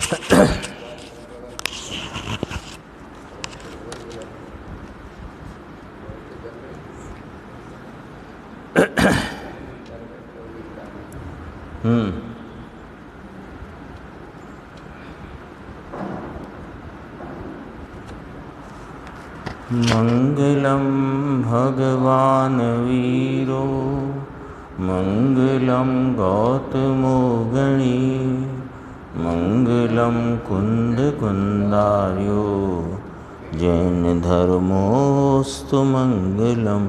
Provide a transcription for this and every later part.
मंगलम भगवान वीरो मंगलम गौतमो गणी मंगलम कुंद कुंदार्यो जैन धर्मोस्तु मंगलम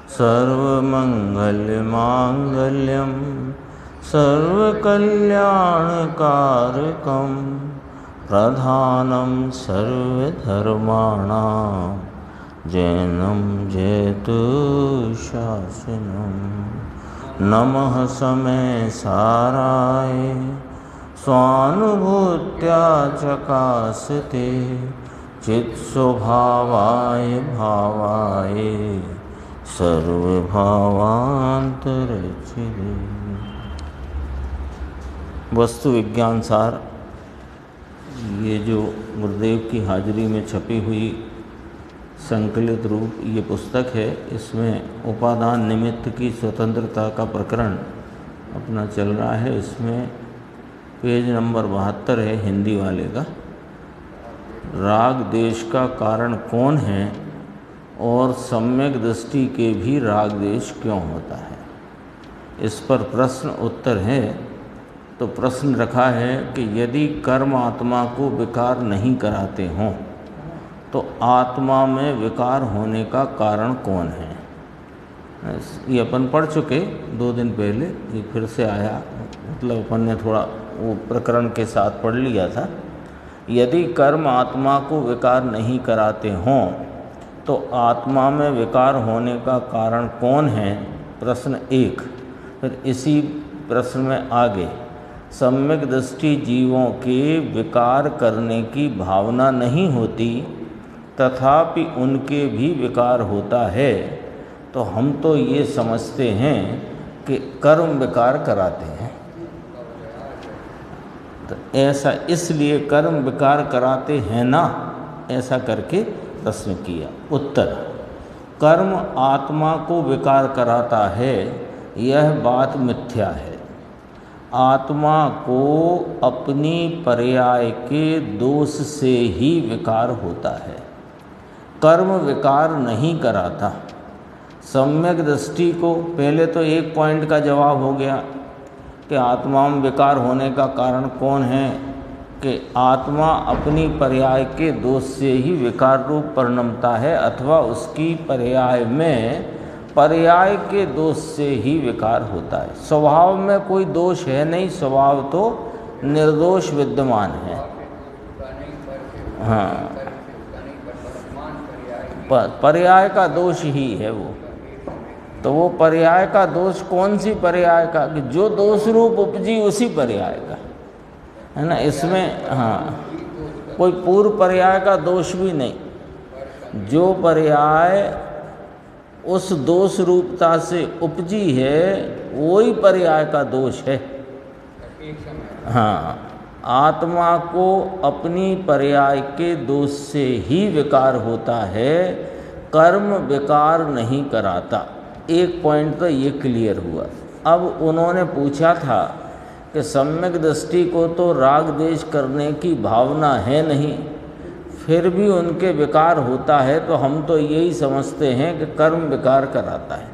सर्वमंगल मांगल्यम सर्वकल्याणकारकम प्रधानम सर्वधर्माणां जैनम जयतु शासनम। नमः समय साराय स्वानुभूत्या चकासते चित्स्वभावाय भावाय सर्वभावांतरचिरे। वस्तु विज्ञान सार, ये जो गुरुदेव की हाजिरी में छपी हुई संकलित रूप ये पुस्तक है, इसमें उपादान निमित्त की स्वतंत्रता का प्रकरण अपना चल रहा है। इसमें पेज नंबर 72 है हिंदी वाले का। राग देश का कारण कौन है और सम्यक दृष्टि के भी राग देश क्यों होता है, इस पर प्रश्न उत्तर है। तो प्रश्न रखा है कि यदि कर्म आत्मा को विकार नहीं कराते हों तो आत्मा में विकार होने का कारण कौन है। ये अपन पढ़ चुके 2 दिन पहले, ये फिर से आया, मतलब अपन ने थोड़ा वो प्रकरण के साथ पढ़ लिया था। यदि कर्म आत्मा को विकार नहीं कराते हों तो आत्मा में विकार होने का कारण कौन है, प्रश्न 1। फिर इसी प्रश्न में आगे सम्यक दृष्टि जीवों के विकार करने की भावना नहीं होती तथापि उनके भी विकार होता है, तो हम तो ये समझते हैं कि कर्म विकार कराते हैं। तो ऐसा इसलिए कर्म विकार कराते हैं ना, ऐसा करके प्रश्न किया। उत्तर, कर्म आत्मा को विकार कराता है यह बात मिथ्या है। आत्मा को अपनी पर्याय के दोष से ही विकार होता है, कर्म विकार नहीं कराता। सम्यक दृष्टि को, पहले तो एक पॉइंट का जवाब हो गया कि आत्मा में विकार होने का कारण कौन है, कि आत्मा अपनी पर्याय के दोष से ही विकार रूप परिणमता है अथवा उसकी पर्याय में पर्याय के दोष से ही विकार होता है। स्वभाव में कोई दोष है नहीं, स्वभाव तो निर्दोष विद्यमान है। हाँ, पर्याय का दोष ही है वो। तो वो पर्याय का दोष कौन सी पर्याय का, कि जो दोष रूप उपजी उसी पर्याय का है ना। इसमें हाँ कोई पूर्व पर्याय का दोष भी नहीं, जो पर्याय उस दोष रूपता से उपजी है वही पर्याय का दोष है। हाँ, आत्मा को अपनी पर्याय के दोष से ही विकार होता है, कर्म विकार नहीं कराता। एक पॉइंट तो ये क्लियर हुआ। अब उन्होंने पूछा था कि सम्यक दृष्टि को तो राग द्वेष करने की भावना है नहीं, फिर भी उनके विकार होता है, तो हम तो यही समझते हैं कि कर्म विकार कराता है।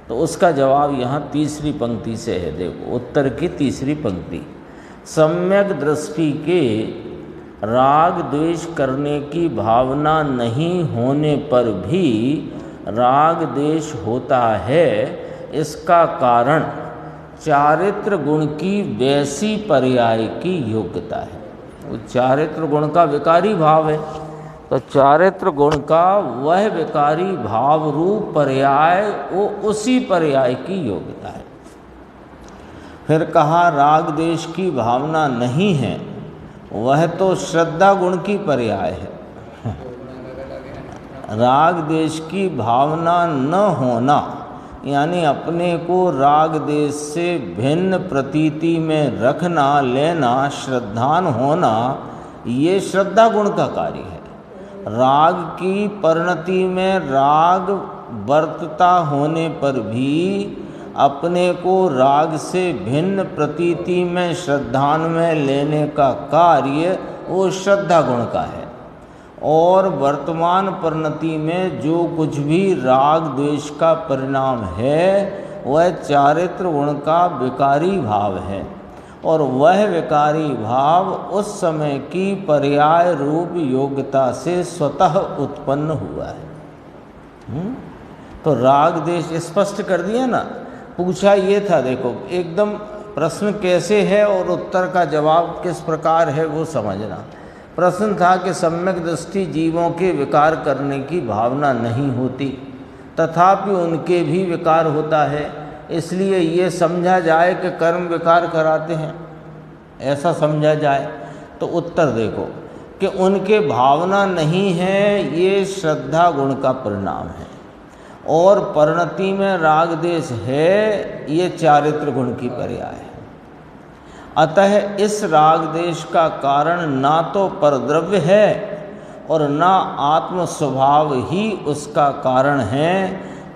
तो उसका जवाब यहाँ तीसरी पंक्ति से है। देखो उत्तर की तीसरी पंक्ति, सम्यक दृष्टि के राग द्वेष करने की भावना नहीं होने पर भी राग द्वेष होता है। इसका कारण चारित्र गुण की वैसी पर्याय की योग्यता है। वो चारित्र गुण का विकारी भाव है, तो चारित्र गुण का वह विकारी भाव रूप पर्याय वो उसी पर्याय की योग्यता है। फिर कहा राग द्वेष की भावना नहीं है, वह तो श्रद्धा गुण की पर्याय है। राग द्वेष की भावना न होना यानी अपने को राग देश से भिन्न प्रतीति में रखना, लेना, श्रद्धान होना, ये श्रद्धा गुण का कार्य है। राग की परिणति में राग वर्तता होने पर भी अपने को राग से भिन्न प्रतीति में श्रद्धान में लेने का कार्य वो श्रद्धा गुण का है। और वर्तमान परिणति में जो कुछ भी राग द्वेष का परिणाम है वह चारित्र गुण का विकारी भाव है, और वह विकारी भाव उस समय की पर्याय रूप योग्यता से स्वतः उत्पन्न हुआ है। तो राग देश स्पष्ट कर दिया ना। पूछा ये था, देखो एकदम प्रश्न कैसे है और उत्तर का जवाब किस प्रकार है वो समझना। प्रश्न था कि सम्यक दृष्टि जीवों के विकार करने की भावना नहीं होती, तथापि उनके भी विकार होता है, इसलिए ये समझा जाए कि कर्म विकार कराते हैं, ऐसा समझा जाए। तो उत्तर देखो कि उनके भावना नहीं है, ये श्रद्धा गुण का परिणाम है, और परिणति में राग देश है, ये चारित्र गुण की पर्याय है। अतः इस राग देश का कारण ना तो परद्रव्य है और ना आत्म स्वभाव ही उसका कारण है,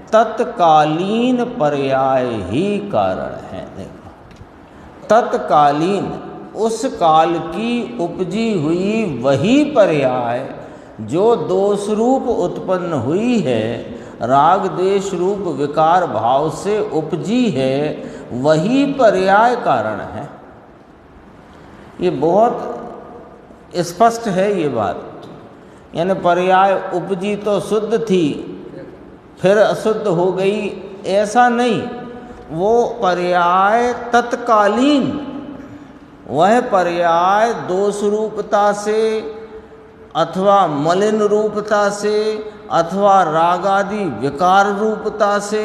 तत्कालीन पर्याय ही कारण है। देखो तत्कालीन उस काल की उपजी हुई वही पर्याय जो दोष रूप उत्पन्न हुई है, राग देश रूप विकार भाव से उपजी है, वही पर्याय कारण है। ये बहुत स्पष्ट है ये बात। यानी पर्याय उपजी तो शुद्ध थी फिर अशुद्ध हो गई, ऐसा नहीं। वो पर्याय तत्कालीन, वह पर्याय दोष रूपता से अथवा मलिन रूपता से अथवा रागादि विकार रूपता से,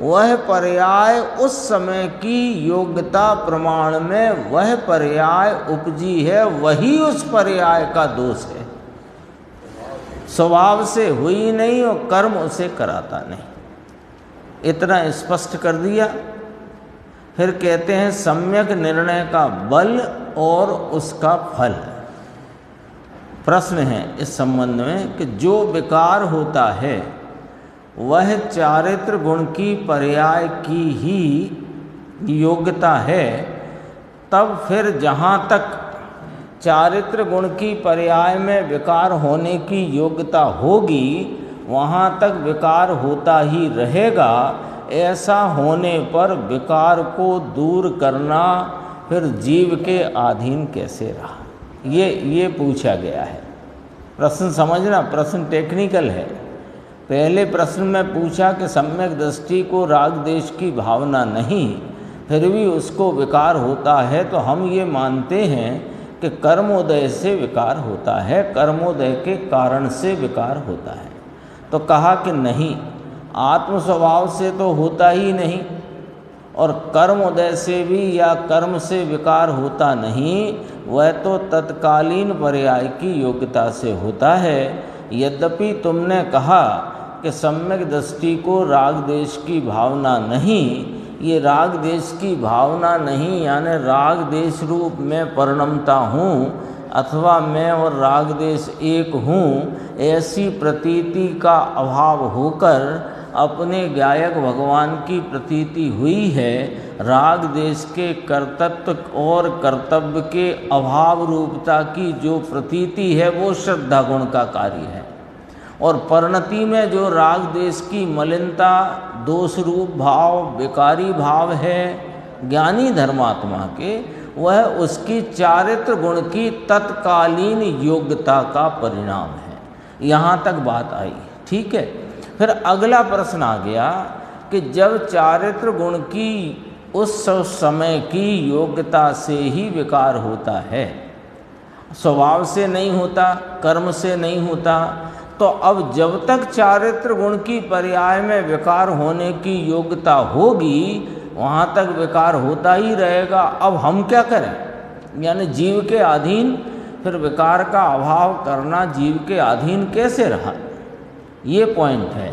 वह पर्याय उस समय की योग्यता प्रमाण में वह पर्याय उपजी है, वही उस पर्याय का दोष है। स्वभाव से हुई नहीं और कर्म उसे कराता नहीं। इतना स्पष्ट कर दिया। फिर कहते हैं सम्यक निर्णय का बल और उसका फल। प्रश्न है इस संबंध में कि जो विकार होता है वह चारित्र गुण की पर्याय की ही योग्यता है, तब फिर जहाँ तक चारित्र गुण की पर्याय में विकार होने की योग्यता होगी वहाँ तक विकार होता ही रहेगा। ऐसा होने पर विकार को दूर करना फिर जीव के अधीन कैसे रहा, ये पूछा गया है। प्रश्न समझना, प्रश्न टेक्निकल है। पहले प्रश्न में पूछा कि सम्यक दृष्टि को राग देश की भावना नहीं, फिर भी उसको विकार होता है, तो हम ये मानते हैं कि कर्मोदय से विकार होता है, कर्मोदय के कारण से विकार होता है। तो कहा कि नहीं, आत्म स्वभाव से तो होता ही नहीं, और कर्मोदय से भी या कर्म से विकार होता नहीं, वह तो तत्कालीन पर्याय की योग्यता से होता है। यद्यपि तुमने कहा कि सम्यक दृष्टि को राग देश की भावना नहीं, ये राग देश की भावना नहीं यानी राग देश रूप में परिणमता हूँ अथवा मैं और राग देश एक हूँ, ऐसी प्रतीति का अभाव होकर अपने गायक भगवान की प्रतीति हुई है। राग देश के कर्तृत्व और कर्तव्य के अभाव रूपता की जो प्रतीति है वो श्रद्धा गुण का कार्य है, और परिणति में जो राग देश की मलिनता दोष रूप भाव विकारी भाव है ज्ञानी धर्मात्मा के, वह उसकी चारित्र गुण की तत्कालीन योग्यता का परिणाम है। यहाँ तक बात आई, ठीक है। फिर अगला प्रश्न आ गया कि जब चारित्र गुण की उस समय की योग्यता से ही विकार होता है, स्वभाव से नहीं होता, कर्म से नहीं होता, तो अब जब तक चारित्र गुण की पर्याय में विकार होने की योग्यता होगी वहाँ तक विकार होता ही रहेगा। अब हम क्या करें, यानी जीव के अधीन फिर विकार का अभाव करना जीव के अधीन कैसे रहा, ये पॉइंट है।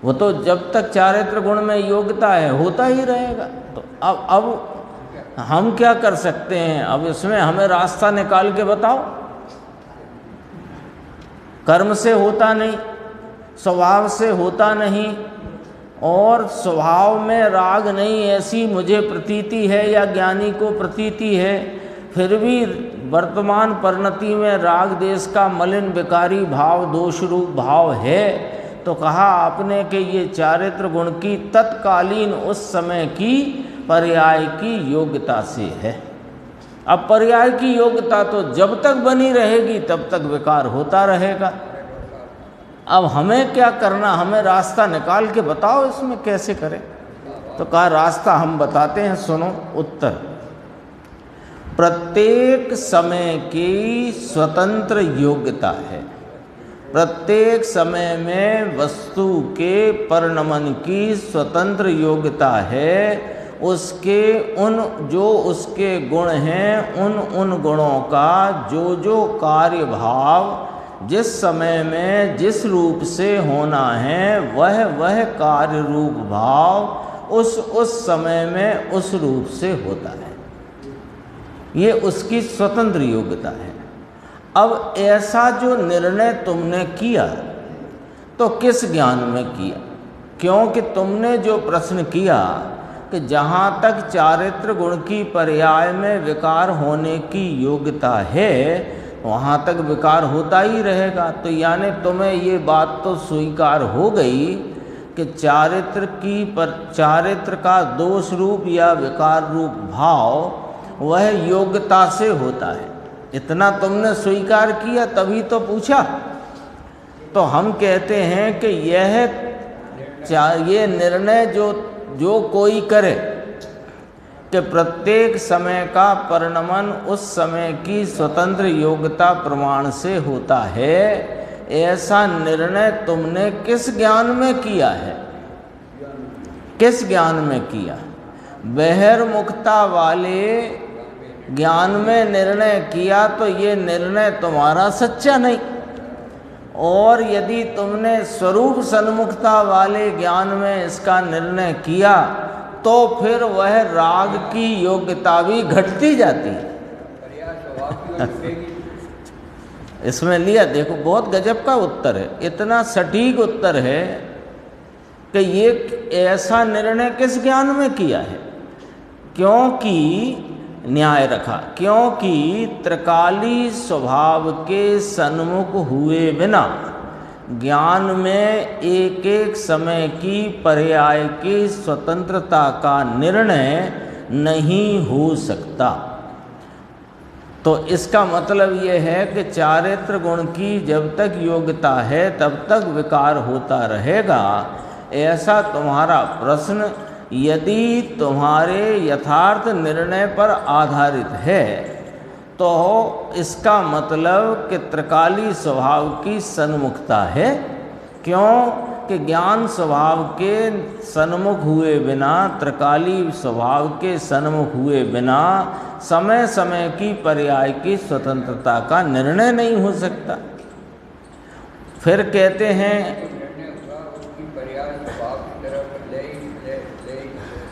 वो तो जब तक चारित्र गुण में योग्यता है होता ही रहेगा। तो अब हम क्या कर सकते हैं? अब इसमें हमें रास्ता निकाल के बताओ। कर्म से होता नहीं, स्वभाव से होता नहीं, और स्वभाव में राग नहीं ऐसी मुझे प्रतीति है या ज्ञानी को प्रतीति है, फिर भी वर्तमान परिणति में राग देश का मलिन विकारी भाव दोष रूप भाव है। तो कहा आपने कि ये चारित्र गुण की तत्कालीन उस समय की पर्याय की योग्यता से है। अब पर्याय की योग्यता तो जब तक बनी रहेगी तब तक विकार होता रहेगा। अब हमें क्या करना? हमें रास्ता निकाल के बताओ इसमें कैसे करें। तो कहा रास्ता हम बताते हैं, सुनो। उत्तर, प्रत्येक समय की स्वतंत्र योग्यता है। प्रत्येक समय में वस्तु के परिणमन की स्वतंत्र योग्यता है। उसके जो उसके गुण हैं उन गुणों का जो कार्य भाव जिस समय में जिस रूप से होना है वह कार्य रूप भाव उस समय में उस रूप से होता है। ये उसकी स्वतंत्र योग्यता है। अब ऐसा जो निर्णय तुमने किया तो किस ज्ञान में किया? क्योंकि तुमने जो प्रश्न किया कि जहाँ तक चारित्र गुण की पर्याय में विकार होने की योग्यता है वहाँ तक विकार होता ही रहेगा। तो यानी तुम्हें ये बात तो स्वीकार हो गई कि चारित्र का दोष रूप या विकार रूप भाव वह योग्यता से होता है। इतना तुमने स्वीकार किया तभी तो पूछा। तो हम कहते हैं कि ये निर्णय जो कोई करे कि प्रत्येक समय का परिणमन उस समय की स्वतंत्र योग्यता प्रमाण से होता है, ऐसा निर्णय तुमने किस ज्ञान में किया है? किस ज्ञान में किया? बहिर्मुखता वाले ज्ञान में निर्णय किया तो ये निर्णय तुम्हारा सच्चा नहीं। और यदि तुमने स्वरूप सन्मुखता वाले ज्ञान में इसका निर्णय किया तो फिर वह राग की योग्यता भी घटती जाती है। इसमें लिया देखो, बहुत गजब का उत्तर है, इतना सटीक उत्तर है कि ये ऐसा निर्णय किस ज्ञान में किया है। क्योंकि न्याय रखा, क्योंकि त्रिकाली स्वभाव के सन्मुख हुए बिना ज्ञान में एक एक समय की पर्याय की स्वतंत्रता का निर्णय नहीं हो सकता। तो इसका मतलब ये है कि चारित्र गुण की जब तक योग्यता है तब तक विकार होता रहेगा। ऐसा तुम्हारा प्रश्न यदि तुम्हारे यथार्थ निर्णय पर आधारित है तो इसका मतलब कि त्रिकाली स्वभाव की सन्मुखता है। क्यों कि ज्ञान स्वभाव के सन्मुख हुए बिना, त्रिकाली स्वभाव के सन्मुख हुए बिना समय समय की पर्याय की स्वतंत्रता का निर्णय नहीं हो सकता। फिर कहते हैं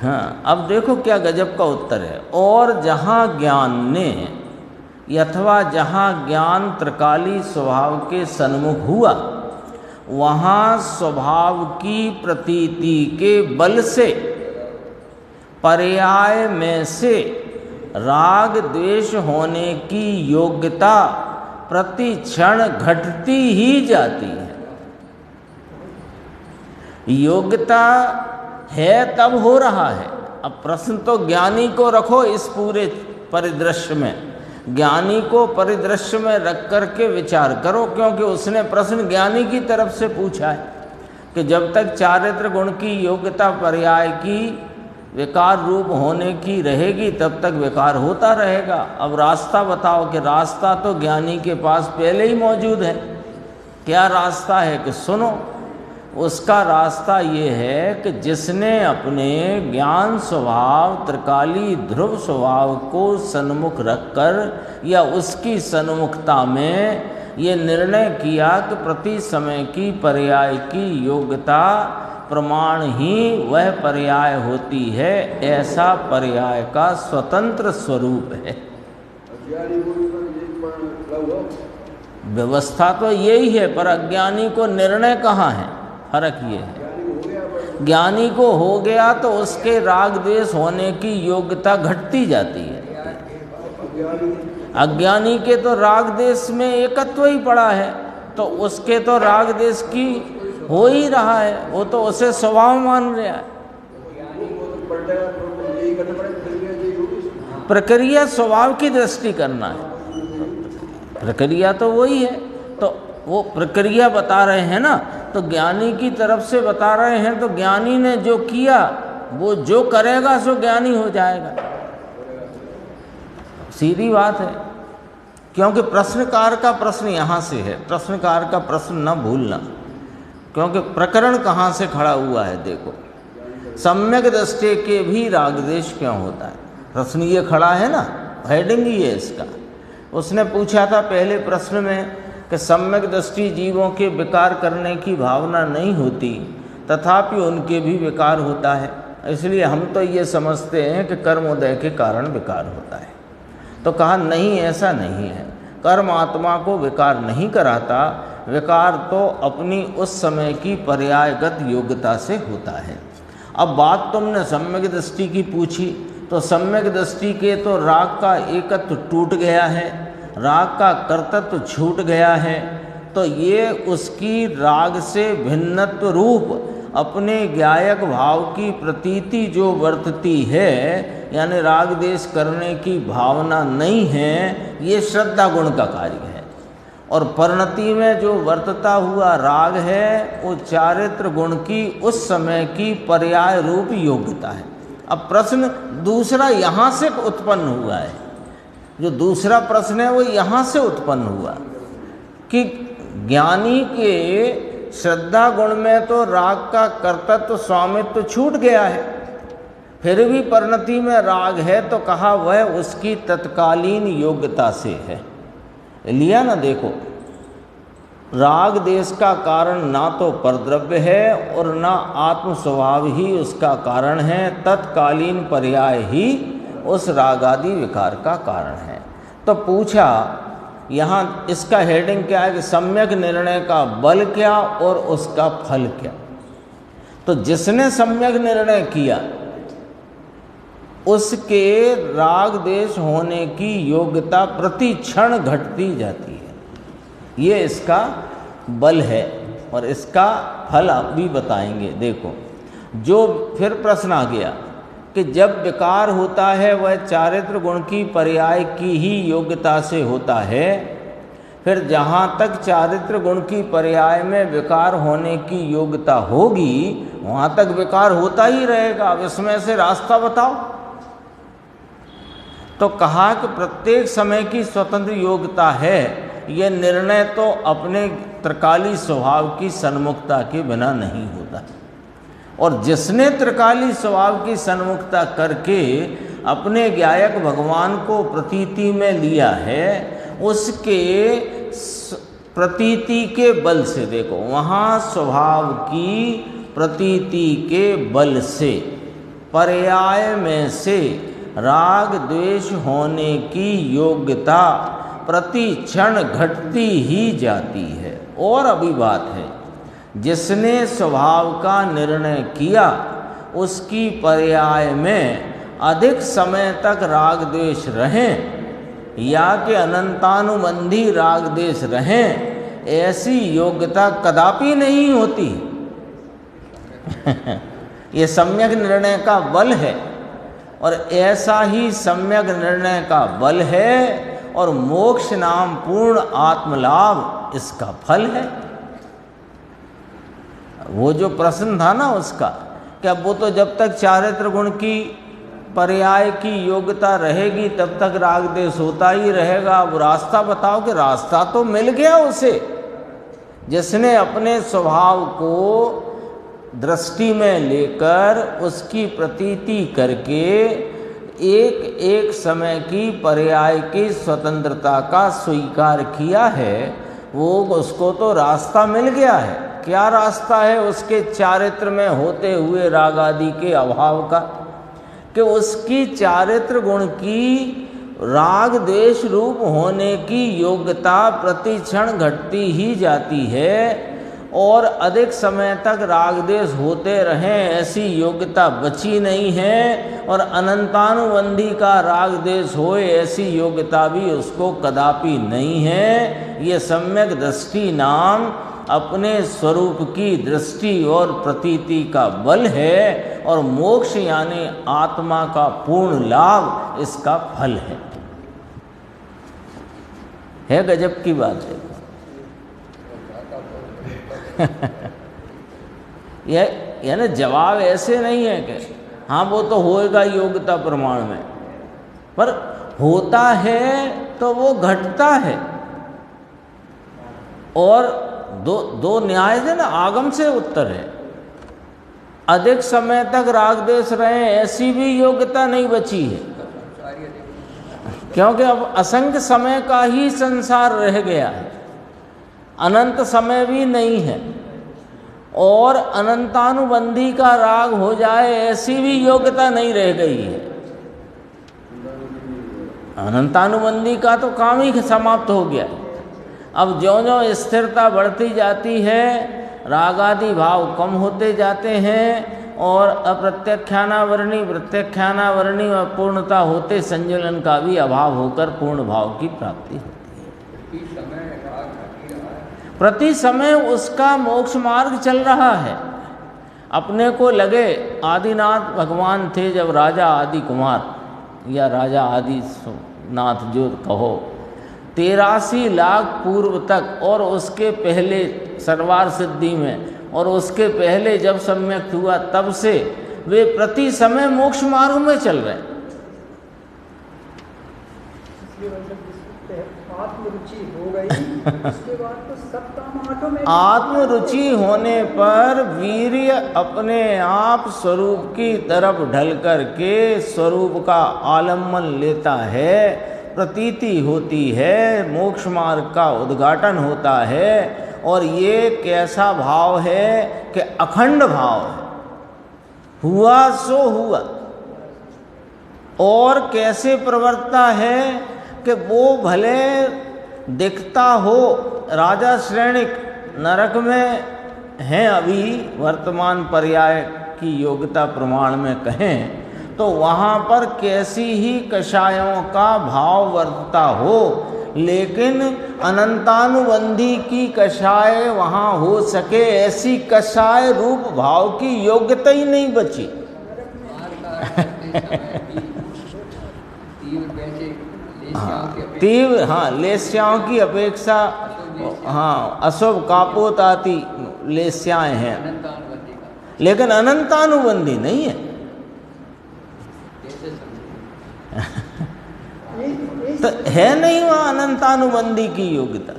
हाँ, अब देखो क्या गजब का उत्तर है। और जहाँ ज्ञान ने अथवा जहाँ ज्ञान त्रिकाली स्वभाव के सन्मुख हुआ वहाँ स्वभाव की प्रतीति के बल से पर्याय में से राग द्वेष होने की योग्यता प्रति क्षण घटती ही जाती है। योग्यता है तब हो रहा है। अब प्रश्न तो ज्ञानी को रखो इस पूरे परिदृश्य में, ज्ञानी को परिदृश्य में रख कर के विचार करो, क्योंकि उसने प्रश्न ज्ञानी की तरफ से पूछा है कि जब तक चारित्र गुण की योग्यता पर्याय की विकार रूप होने की रहेगी तब तक विकार होता रहेगा। अब रास्ता बताओ कि रास्ता तो ज्ञानी के पास पहले ही मौजूद है। क्या रास्ता है कि सुनो, उसका रास्ता ये है कि जिसने अपने ज्ञान स्वभाव त्रिकाली ध्रुव स्वभाव को सन्मुख रखकर या उसकी सन्मुखता में ये निर्णय किया कि प्रति समय की पर्याय की योग्यता प्रमाण ही वह पर्याय होती है, ऐसा पर्याय का स्वतंत्र स्वरूप है। व्यवस्था तो यही है, पर अज्ञानी को निर्णय कहाँ है? फर्क ये है, ज्ञानी को हो गया तो उसके राग द्वेष होने की योग्यता घटती जाती है। अज्ञानी के तो राग द्वेष में एकत्व ही पड़ा है, तो उसके तो राग द्वेष की हो ही रहा है, वो तो उसे स्वभाव मान रहा है। प्रक्रिया स्वभाव की दृष्टि करना है, प्रक्रिया तो वही है। तो वो प्रक्रिया बता रहे हैं ना, तो ज्ञानी की तरफ से बता रहे हैं, तो ज्ञानी ने जो किया वो जो करेगा सो ज्ञानी हो जाएगा, सीधी बात है। क्योंकि प्रश्नकार का प्रश्न यहाँ से है, प्रश्नकार का प्रश्न न भूलना, क्योंकि प्रकरण कहाँ से खड़ा हुआ है। देखो, सम्यक दृष्टि के भी राग द्वेष क्यों होता है, प्रश्न ये खड़ा है ना, हेडिंग ही है इसका। उसने पूछा था पहले प्रश्न में कि सम्यक दृष्टि जीवों के विकार करने की भावना नहीं होती, तथापि उनके भी विकार होता है, इसलिए हम तो ये समझते हैं कि कर्मोदय के कारण विकार होता है। तो कहा नहीं, ऐसा नहीं है, कर्म आत्मा को विकार नहीं कराता, विकार तो अपनी उस समय की पर्यायगत योग्यता से होता है। अब बात तुमने सम्यक दृष्टि की पूछी, तो सम्यक दृष्टि के तो राग का एकत्व टूट गया है, राग का कर्तृत्व छूट गया है, तो ये उसकी राग से भिन्नत्व रूप अपने ज्ञायक भाव की प्रतीति जो वर्तती है, यानी राग द्वेष करने की भावना नहीं है, ये श्रद्धा गुण का कार्य है। और परिणति में जो वर्तता हुआ राग है वो चारित्र गुण की उस समय की पर्याय रूप योग्यता है। अब प्रश्न दूसरा यहाँ से उत्पन्न हुआ है, जो दूसरा प्रश्न है वो यहाँ से उत्पन्न हुआ कि ज्ञानी के श्रद्धा गुण में तो राग का कर्तृत्व स्वामित्व छूट गया है, फिर भी परिणति में राग है, तो कहा वह उसकी तत्कालीन योग्यता से है। लिया ना, देखो, राग देश का कारण ना तो परद्रव्य है और ना आत्म स्वभाव ही उसका कारण है, तत्कालीन पर्याय ही उस रागादि विकार का कारण है। तो पूछा, यहाँ इसका हेडिंग क्या है कि सम्यक निर्णय का बल क्या और उसका फल क्या। तो जिसने सम्यक निर्णय किया उसके राग द्वेष होने की योग्यता प्रति क्षण घटती जाती है, ये इसका बल है और इसका फल आप भी बताएंगे। देखो, जो फिर प्रश्न आ गया कि जब विकार होता है वह चारित्र गुण की पर्याय की ही योग्यता से होता है, फिर जहाँ तक चारित्र गुण की पर्याय में विकार होने की योग्यता होगी वहाँ तक विकार होता ही रहेगा, अब इसमें से रास्ता बताओ। तो कहा कि प्रत्येक समय की स्वतंत्र योग्यता है, यह निर्णय तो अपने त्रिकाली स्वभाव की सन्मुखता के बिना नहीं होता। और जिसने त्रिकाली स्वभाव की सन्मुखता करके अपने ज्ञायक भगवान को प्रतीति में लिया है, उसके प्रतीति के बल से, देखो वहाँ स्वभाव की प्रतीति के बल से पर्याय में से राग द्वेष होने की योग्यता प्रति क्षण घटती ही जाती है। और अभी बात है, जिसने स्वभाव का निर्णय किया उसकी पर्याय में अधिक समय तक राग द्वेष रहें या कि अनंतानुबंधी राग द्वेष रहें, ऐसी योग्यता कदापि नहीं होती। ये सम्यक निर्णय का बल है और ऐसा ही सम्यक निर्णय का बल है और मोक्ष नाम पूर्ण आत्मलाभ इसका फल है। वो जो प्रश्न था ना उसका, क्या वो तो जब तक चारित्र गुण की पर्याय की योग्यता रहेगी तब तक राग द्वेष होता ही रहेगा। अब रास्ता बताओ, कि रास्ता तो मिल गया उसे, जिसने अपने स्वभाव को दृष्टि में लेकर उसकी प्रतीति करके एक एक समय की पर्याय की स्वतंत्रता का स्वीकार किया है, वो उसको तो रास्ता मिल गया है। क्या रास्ता है उसके चारित्र में होते हुए राग आदि के अभाव का, कि उसकी चारित्र गुण की राग द्वेष रूप होने की योग्यता प्रति क्षण घटती ही जाती है, और अधिक समय तक राग द्वेष होते रहें ऐसी योग्यता बची नहीं है, और अनंतानुबंधी का राग द्वेष होए ऐसी योग्यता भी उसको कदापि नहीं है। ये सम्यक दृष्टि नाम अपने स्वरूप की दृष्टि और प्रतीति का बल है, और मोक्ष यानी आत्मा का पूर्ण लाभ इसका फल है गजब की बात है। यह ना जवाब ऐसे नहीं है कि हाँ वो तो होएगा योग्यता प्रमाण में, पर होता है तो वो घटता है। और दो न्याय है ना, आगम से उत्तर है। अधिक समय तक राग द्वेष रहे ऐसी भी योग्यता नहीं बची है, क्योंकि अब असंख्य समय का ही संसार रह गया है, अनंत समय भी नहीं है। और अनंतानुबंधी का राग हो जाए ऐसी भी योग्यता नहीं रह गई है। अनंतानुबंधी का तो काम ही समाप्त हो गया। अब ज्यों-ज्यों स्थिरता बढ़ती जाती है, राग आदि भाव कम होते जाते हैं, और अप्रत्यक्षानावरणी प्रत्यक्षानावरणी और पूर्णता होते संजुलन का भी अभाव होकर पूर्ण भाव की प्राप्ति होती है। प्रति समय उसका मोक्ष मार्ग चल रहा है। अपने को लगे आदिनाथ भगवान थे जब राजा आदि कुमार या राजा आदि नाथ जो कहो 83 लाख पूर्व तक, और उसके पहले सरवार सिद्धि में, और उसके पहले जब सम्यक हुआ तब से वे प्रति समय मोक्ष मार्ग में चल रहे हैं। आत्मरुचि हो गई, उसके बाद तो सब काम ऑटोमेटिक। आत्मरुचि होने पर वीर्य अपने आप स्वरूप की तरफ ढल कर के स्वरूप का आलम्बन लेता है, प्रतीति होती है, मोक्ष मार्ग का उद्घाटन होता है। और ये कैसा भाव है कि अखंड भाव है, हुआ सो हुआ। और कैसे प्रवर्तता है कि वो भले दिखता हो राजा श्रेणिक नरक में हैं, अभी वर्तमान पर्याय की योग्यता प्रमाण में कहें तो वहाँ पर कैसी ही कषायों का भाव वर्तता हो, लेकिन अनंतानुबंधी की कषाय वहाँ हो सके ऐसी कषाय रूप भाव की योग्यता ही नहीं बची। तीव्र लेस्याओं की अपेक्षा अशुभ कापोताती लेस्याएं हैं, लेकिन अनंतानुबंधी नहीं है। तो है नहीं वहाँ अनंतानुबंधी की योग्यता,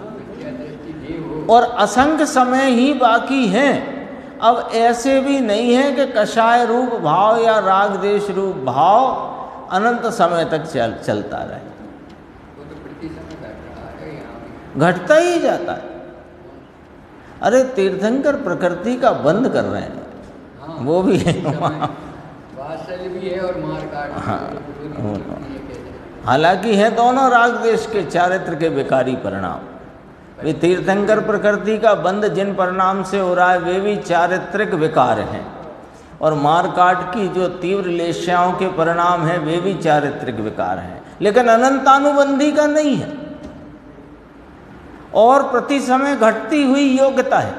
और असंख्य समय ही बाकी है। अब ऐसे भी नहीं है कि कषाय रूप भाव या राग देश रूप भाव अनंत समय तक चलता रहे, घटता ही जाता है। अरे तीर्थंकर प्रकृति का बंद कर रहे हैं, वो भी है वात्सल्य भी है और मारकाट। हालांकि है दोनों राग देश के चारित्र के विकारी परिणाम। वे तीर्थंकर प्रकृति का बंद जिन परिणाम से हो रहा है वे भी चारित्रिक विकार हैं, और मारकाट की जो तीव्र लेश्याओं के परिणाम हैं वे भी चारित्रिक विकार हैं, लेकिन अनंतानुबंधी का नहीं है। और प्रति समय घटती हुई योग्यता है,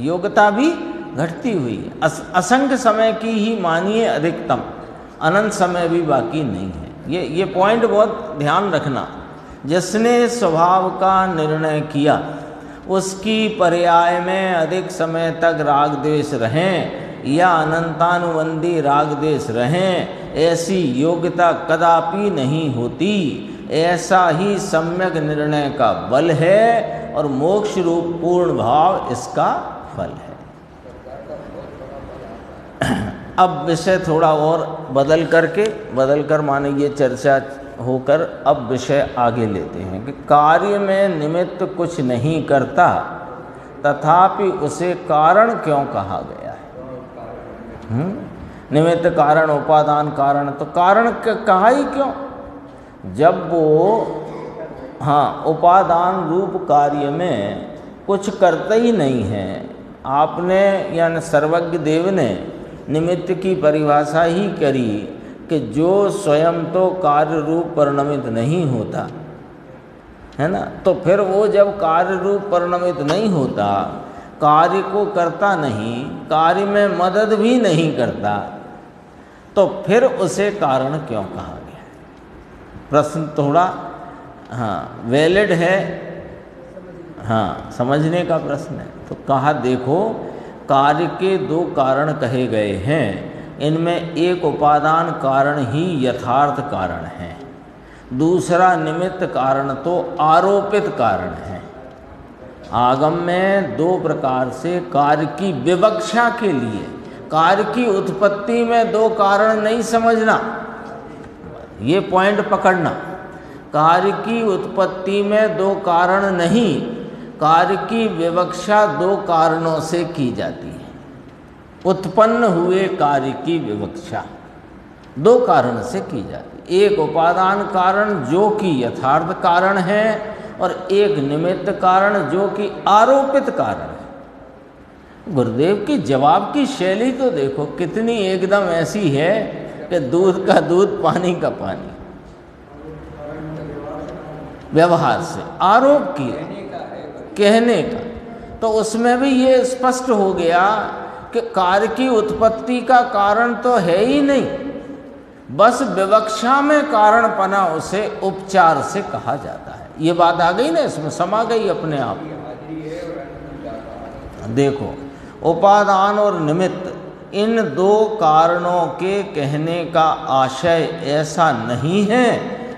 योग्यता भी घटती हुई है। असंख्य समय की ही मानिए अधिकतम, अनंत समय भी बाकी नहीं है। ये पॉइंट बहुत ध्यान रखना। जिसने स्वभाव का निर्णय किया उसकी पर्याय में अधिक समय तक राग द्वेष रहें या अनंतानुबंधी राग द्वेष रहें, ऐसी योग्यता कदापि नहीं होती। ऐसा ही सम्यक निर्णय का बल है, और मोक्ष रूप पूर्ण भाव इसका फल है। अब विषय थोड़ा और बदल कर माने ये चर्चा होकर अब विषय आगे लेते हैं कि कार्य में निमित्त कुछ नहीं करता, तथापि उसे कारण क्यों कहा गया है? निमित्त कारण उपादान कारण, तो कारण कहा ही क्यों? जब वो उपादान रूप कार्य में कुछ करते ही नहीं है। आपने यानी सर्वज्ञ देव ने निमित्त की परिभाषा ही करी कि जो स्वयं तो कार्य रूप परिणमित नहीं होता है ना, तो फिर वो जब कार्य रूप परिणमित नहीं होता, कार्य को करता नहीं, कार्य में मदद भी नहीं करता, तो फिर उसे कारण क्यों कहा गया? प्रश्न थोड़ा वैलिड है, समझने का प्रश्न है। तो कहा देखो, कार्य के दो कारण कहे गए हैं, इनमें एक उपादान कारण ही यथार्थ कारण है, दूसरा निमित्त कारण तो आरोपित कारण है। आगम में दो प्रकार से कार्य की विवक्षा के लिए, कार्य की उत्पत्ति में दो कारण नहीं समझना, ये पॉइंट पकड़ना। कार्य की उत्पत्ति में दो कारण नहीं, कार्य की विवक्षा दो कारणों से की जाती है। उत्पन्न हुए कार्य की विवक्षा दो कारण से की जाती है, एक उपादान कारण जो कि यथार्थ कारण है, और एक निमित्त कारण जो कि आरोपित कारण है। गुरुदेव की जवाब की शैली तो देखो कितनी एकदम ऐसी है कि दूध का दूध पानी का पानी, व्यवहार से आरोप किया कहने का। तो उसमें भी ये स्पष्ट हो गया कि कार्य की उत्पत्ति का कारण तो है ही नहीं, बस विवक्षा में कारणपना उसे उपचार से कहा जाता है। ये बात आ गई ना, इसमें समा गई अपने आप। देखो, उपादान और निमित्त इन दो कारणों के कहने का आशय ऐसा नहीं है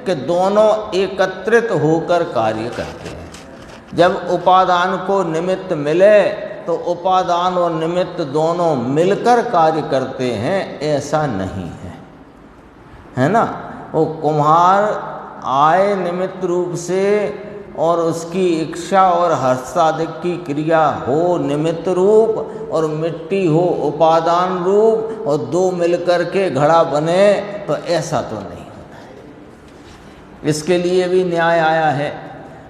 कि दोनों एकत्रित होकर कार्य करते हैं। जब उपादान को निमित्त मिले तो उपादान और निमित्त दोनों मिलकर कार्य करते हैं, ऐसा नहीं है ना। वो कुम्हार आए निमित्त रूप से, और उसकी इच्छा और हर्षादिक की क्रिया हो निमित्त रूप, और मिट्टी हो उपादान रूप, और दो मिलकर के घड़ा बने, तो ऐसा तो नहीं होता है। इसके लिए भी न्याय आया है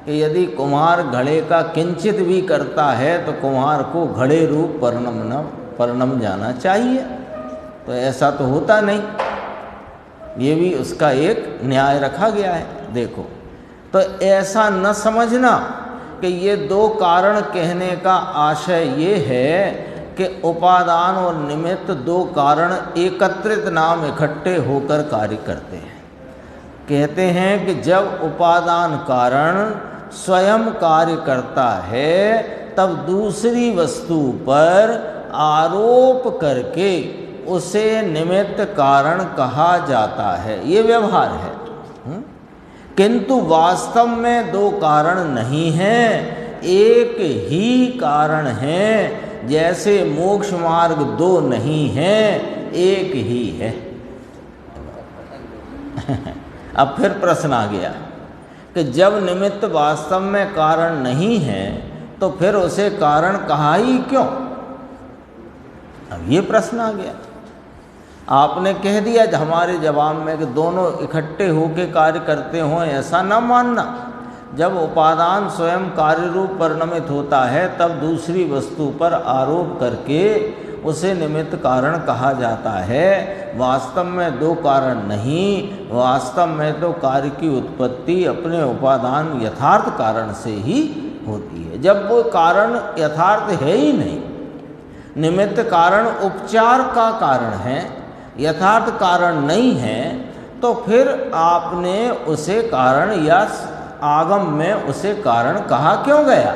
कि यदि कुम्हार घड़े का किंचित भी करता है तो कुम्हार को घड़े रूप परिणम जाना चाहिए, तो ऐसा तो होता नहीं। ये भी उसका एक न्याय रखा गया है। देखो, तो ऐसा न समझना कि ये दो कारण कहने का आशय ये है कि उपादान और निमित्त दो कारण एकत्रित नाम इकट्ठे होकर कार्य करते हैं। कहते हैं कि जब उपादान कारण स्वयं कार्य करता है, तब दूसरी वस्तु पर आरोप करके उसे निमित्त कारण कहा जाता है। ये व्यवहार है। किंतु वास्तव में दो कारण नहीं हैं, एक ही कारण है। जैसे मोक्ष मार्ग दो नहीं है, एक ही है। अब फिर प्रश्न आ गया कि जब निमित्त वास्तव में कारण नहीं है, तो फिर उसे कारण कहा ही क्यों? अब ये प्रश्न आ गया। आपने कह दिया हमारे जवाब में कि दोनों इकट्ठे होकर कार्य करते हों, ऐसा न मानना। जब उपादान स्वयं कार्य रूप परिणमित होता है, तब दूसरी वस्तु पर आरोप करके उसे निमित्त कारण कहा जाता है। वास्तव में दो कारण नहीं, वास्तव में तो कार्य की उत्पत्ति अपने उपादान यथार्थ कारण से ही होती है। जब वो कारण यथार्थ है ही नहीं, निमित्त कारण उपचार का कारण है, यथार्थ कारण नहीं है, तो फिर आपने उसे कारण या आगम में उसे कारण कहा क्यों गया?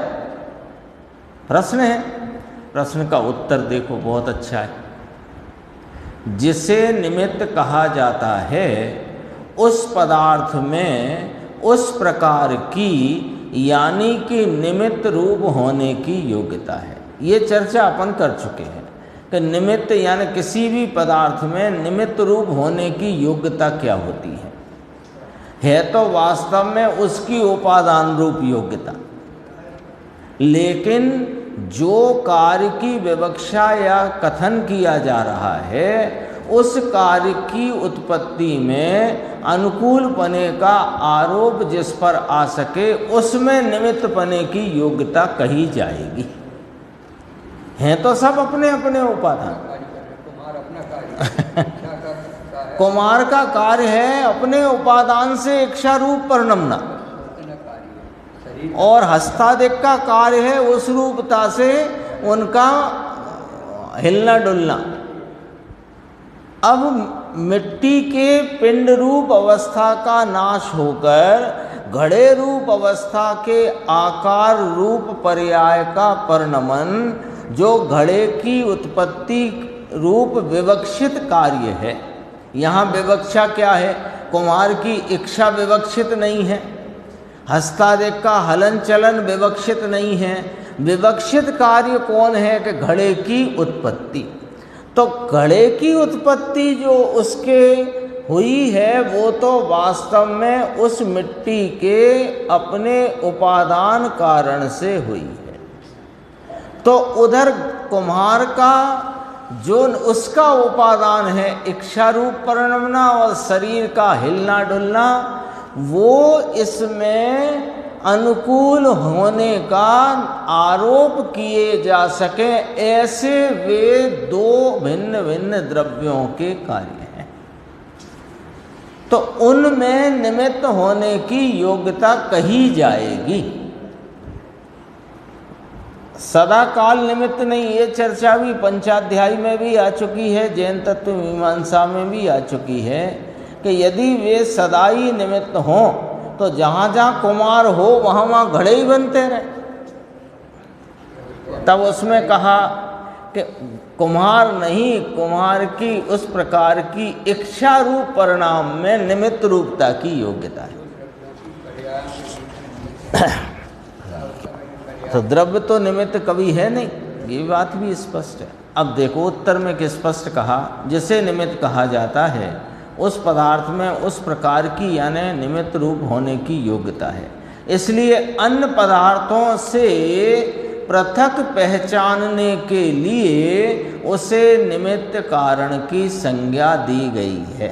प्रश्न है। प्रश्न का उत्तर देखो, बहुत अच्छा है। जिसे निमित्त कहा जाता है, उस पदार्थ में उस प्रकार की यानी कि निमित्त रूप होने की योग्यता है। ये चर्चा अपन कर चुके हैं कि निमित्त यानी किसी भी पदार्थ में निमित्त रूप होने की योग्यता क्या होती है तो वास्तव में उसकी उपादान रूप योग्यता। लेकिन जो कार्य की विवक्षा या कथन किया जा रहा है उस कार्य की उत्पत्ति में अनुकूल पने का आरोप जिस पर आ सके उसमें निमित्त पने की योग्यता कही जाएगी। हैं तो सब अपने अपने उपादान। कुमार का कार्य है अपने उपादान से इच्छा रूप परिणमना, और हस्तादिक का कार्य है उस रूपता से उनका हिलना डुलना। अब मिट्टी के पिंड रूप अवस्था का नाश होकर घड़े रूप अवस्था के आकार रूप पर्याय का परिणमन जो घड़े की उत्पत्ति रूप विवक्षित कार्य है। यहाँ विवक्षा क्या है? कुमार की इच्छा विवक्षित नहीं है, हस्तादिक का हलन चलन विवक्षित नहीं है। विवक्षित कार्य कौन है? कि घड़े की उत्पत्ति। तो घड़े की उत्पत्ति जो उसके हुई है वो तो वास्तव में उस मिट्टी के अपने उपादान कारण से हुई है। तो उधर कुम्हार का जो उसका उपादान है इच्छा रूप परिणमना और शरीर का हिलना डुलना, वो इसमें अनुकूल होने का आरोप किए जा सके ऐसे वे दो भिन्न भिन्न द्रव्यों के कार्य हैं। तो उनमें निमित्त होने की योग्यता कही जाएगी। सदा काल निमित्त नहीं, ये चर्चा भी पंचाध्यायी में भी आ चुकी है, जैन तत्व मीमांसा में भी आ चुकी है कि यदि वे सदाई निमित्त हों तो जहाँ जहाँ कुमार हो वहाँ वहाँ घड़े ही बनते रहे। तब उसमें कहा कि कुम्हार नहीं, कुम्हार की उस प्रकार की इच्छा रूप परिणाम में निमित्त रूपता की योग्यता है। तो द्रव्य तो निमित्त कभी है नहीं, ये बात भी स्पष्ट है। अब देखो उत्तर में कि स्पष्ट कहा, जिसे निमित्त कहा जाता है उस पदार्थ में उस प्रकार की यानी निमित्त रूप होने की योग्यता है। इसलिए अन्य पदार्थों से पृथक पहचानने के लिए उसे निमित्त कारण की संज्ञा दी गई है।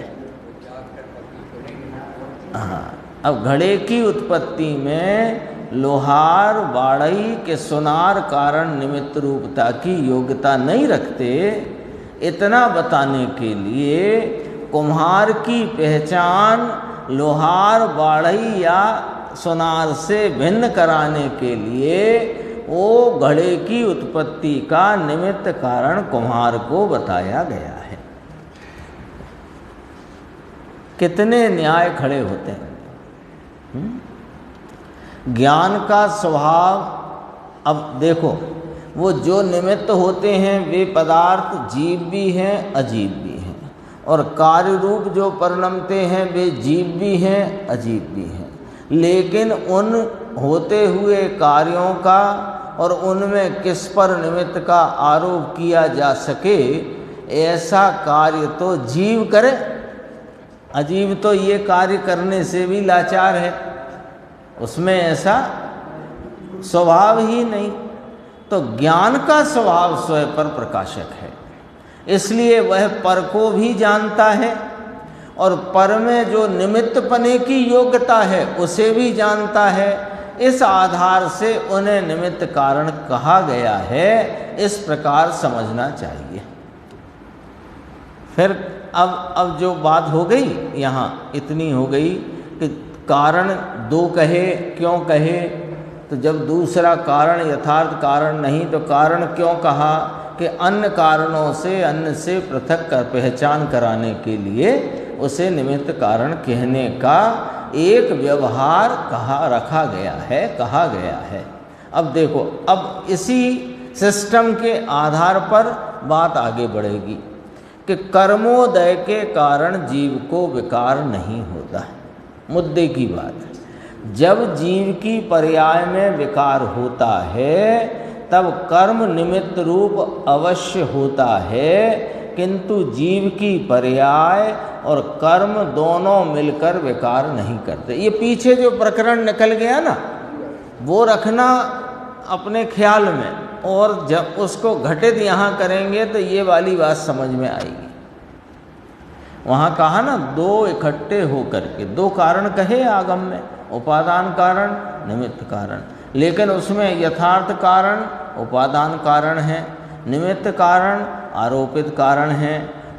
हाँ, अब घड़े की उत्पत्ति में लोहार बाड़ई के सुनार कारण निमित्त रूपता की योग्यता नहीं रखते, इतना बताने के लिए कुम्हार की पहचान लोहार बाड़ई या सुनार से भिन्न कराने के लिए वो घड़े की उत्पत्ति का निमित्त कारण कुम्हार को बताया गया है। कितने न्याय खड़े होते हैं। ज्ञान का स्वभाव, अब देखो वो जो निमित्त होते हैं वे पदार्थ जीव भी हैं अजीव भी हैं, और कार्य रूप जो परिणमते हैं वे जीव भी हैं अजीव भी हैं। लेकिन उन होते हुए कार्यों का और उनमें किस पर निमित्त का आरोप किया जा सके ऐसा कार्य तो जीव करे, अजीव तो ये कार्य करने से भी लाचार है, उसमें ऐसा स्वभाव ही नहीं। तो ज्ञान का स्वभाव स्वयं पर प्रकाशक है, इसलिए वह पर को भी जानता है और पर में जो निमित्त पने की योग्यता है उसे भी जानता है। इस आधार से उन्हें निमित्त कारण कहा गया है, इस प्रकार समझना चाहिए। फिर अब जो बात हो गई यहाँ इतनी हो गई कि कारण दो कहे, क्यों कहे? तो जब दूसरा कारण यथार्थ कारण नहीं तो कारण क्यों कहा? कि अन्य कारणों से अन्य से पृथक कर पहचान कराने के लिए उसे निमित्त कारण कहने का एक व्यवहार रखा गया है। अब देखो, अब इसी सिस्टम के आधार पर बात आगे बढ़ेगी कि कर्मोदय के कारण जीव को विकार नहीं होता। मुद्दे की बात है, जब जीव की पर्याय में विकार होता है तब कर्म निमित्त रूप अवश्य होता है, किंतु जीव की पर्याय और कर्म दोनों मिलकर विकार नहीं करते। ये पीछे जो प्रकरण निकल गया ना, वो रखना अपने ख्याल में और जब उसको घटित यहाँ करेंगे तो ये वाली बात समझ में आएगी। वहाँ कहा ना दो इकट्ठे होकर के, दो कारण कहे आगम में, उपादान कारण निमित्त कारण, लेकिन उसमें यथार्थ कारण उपादान कारण है, निमित्त कारण आरोपित कारण है।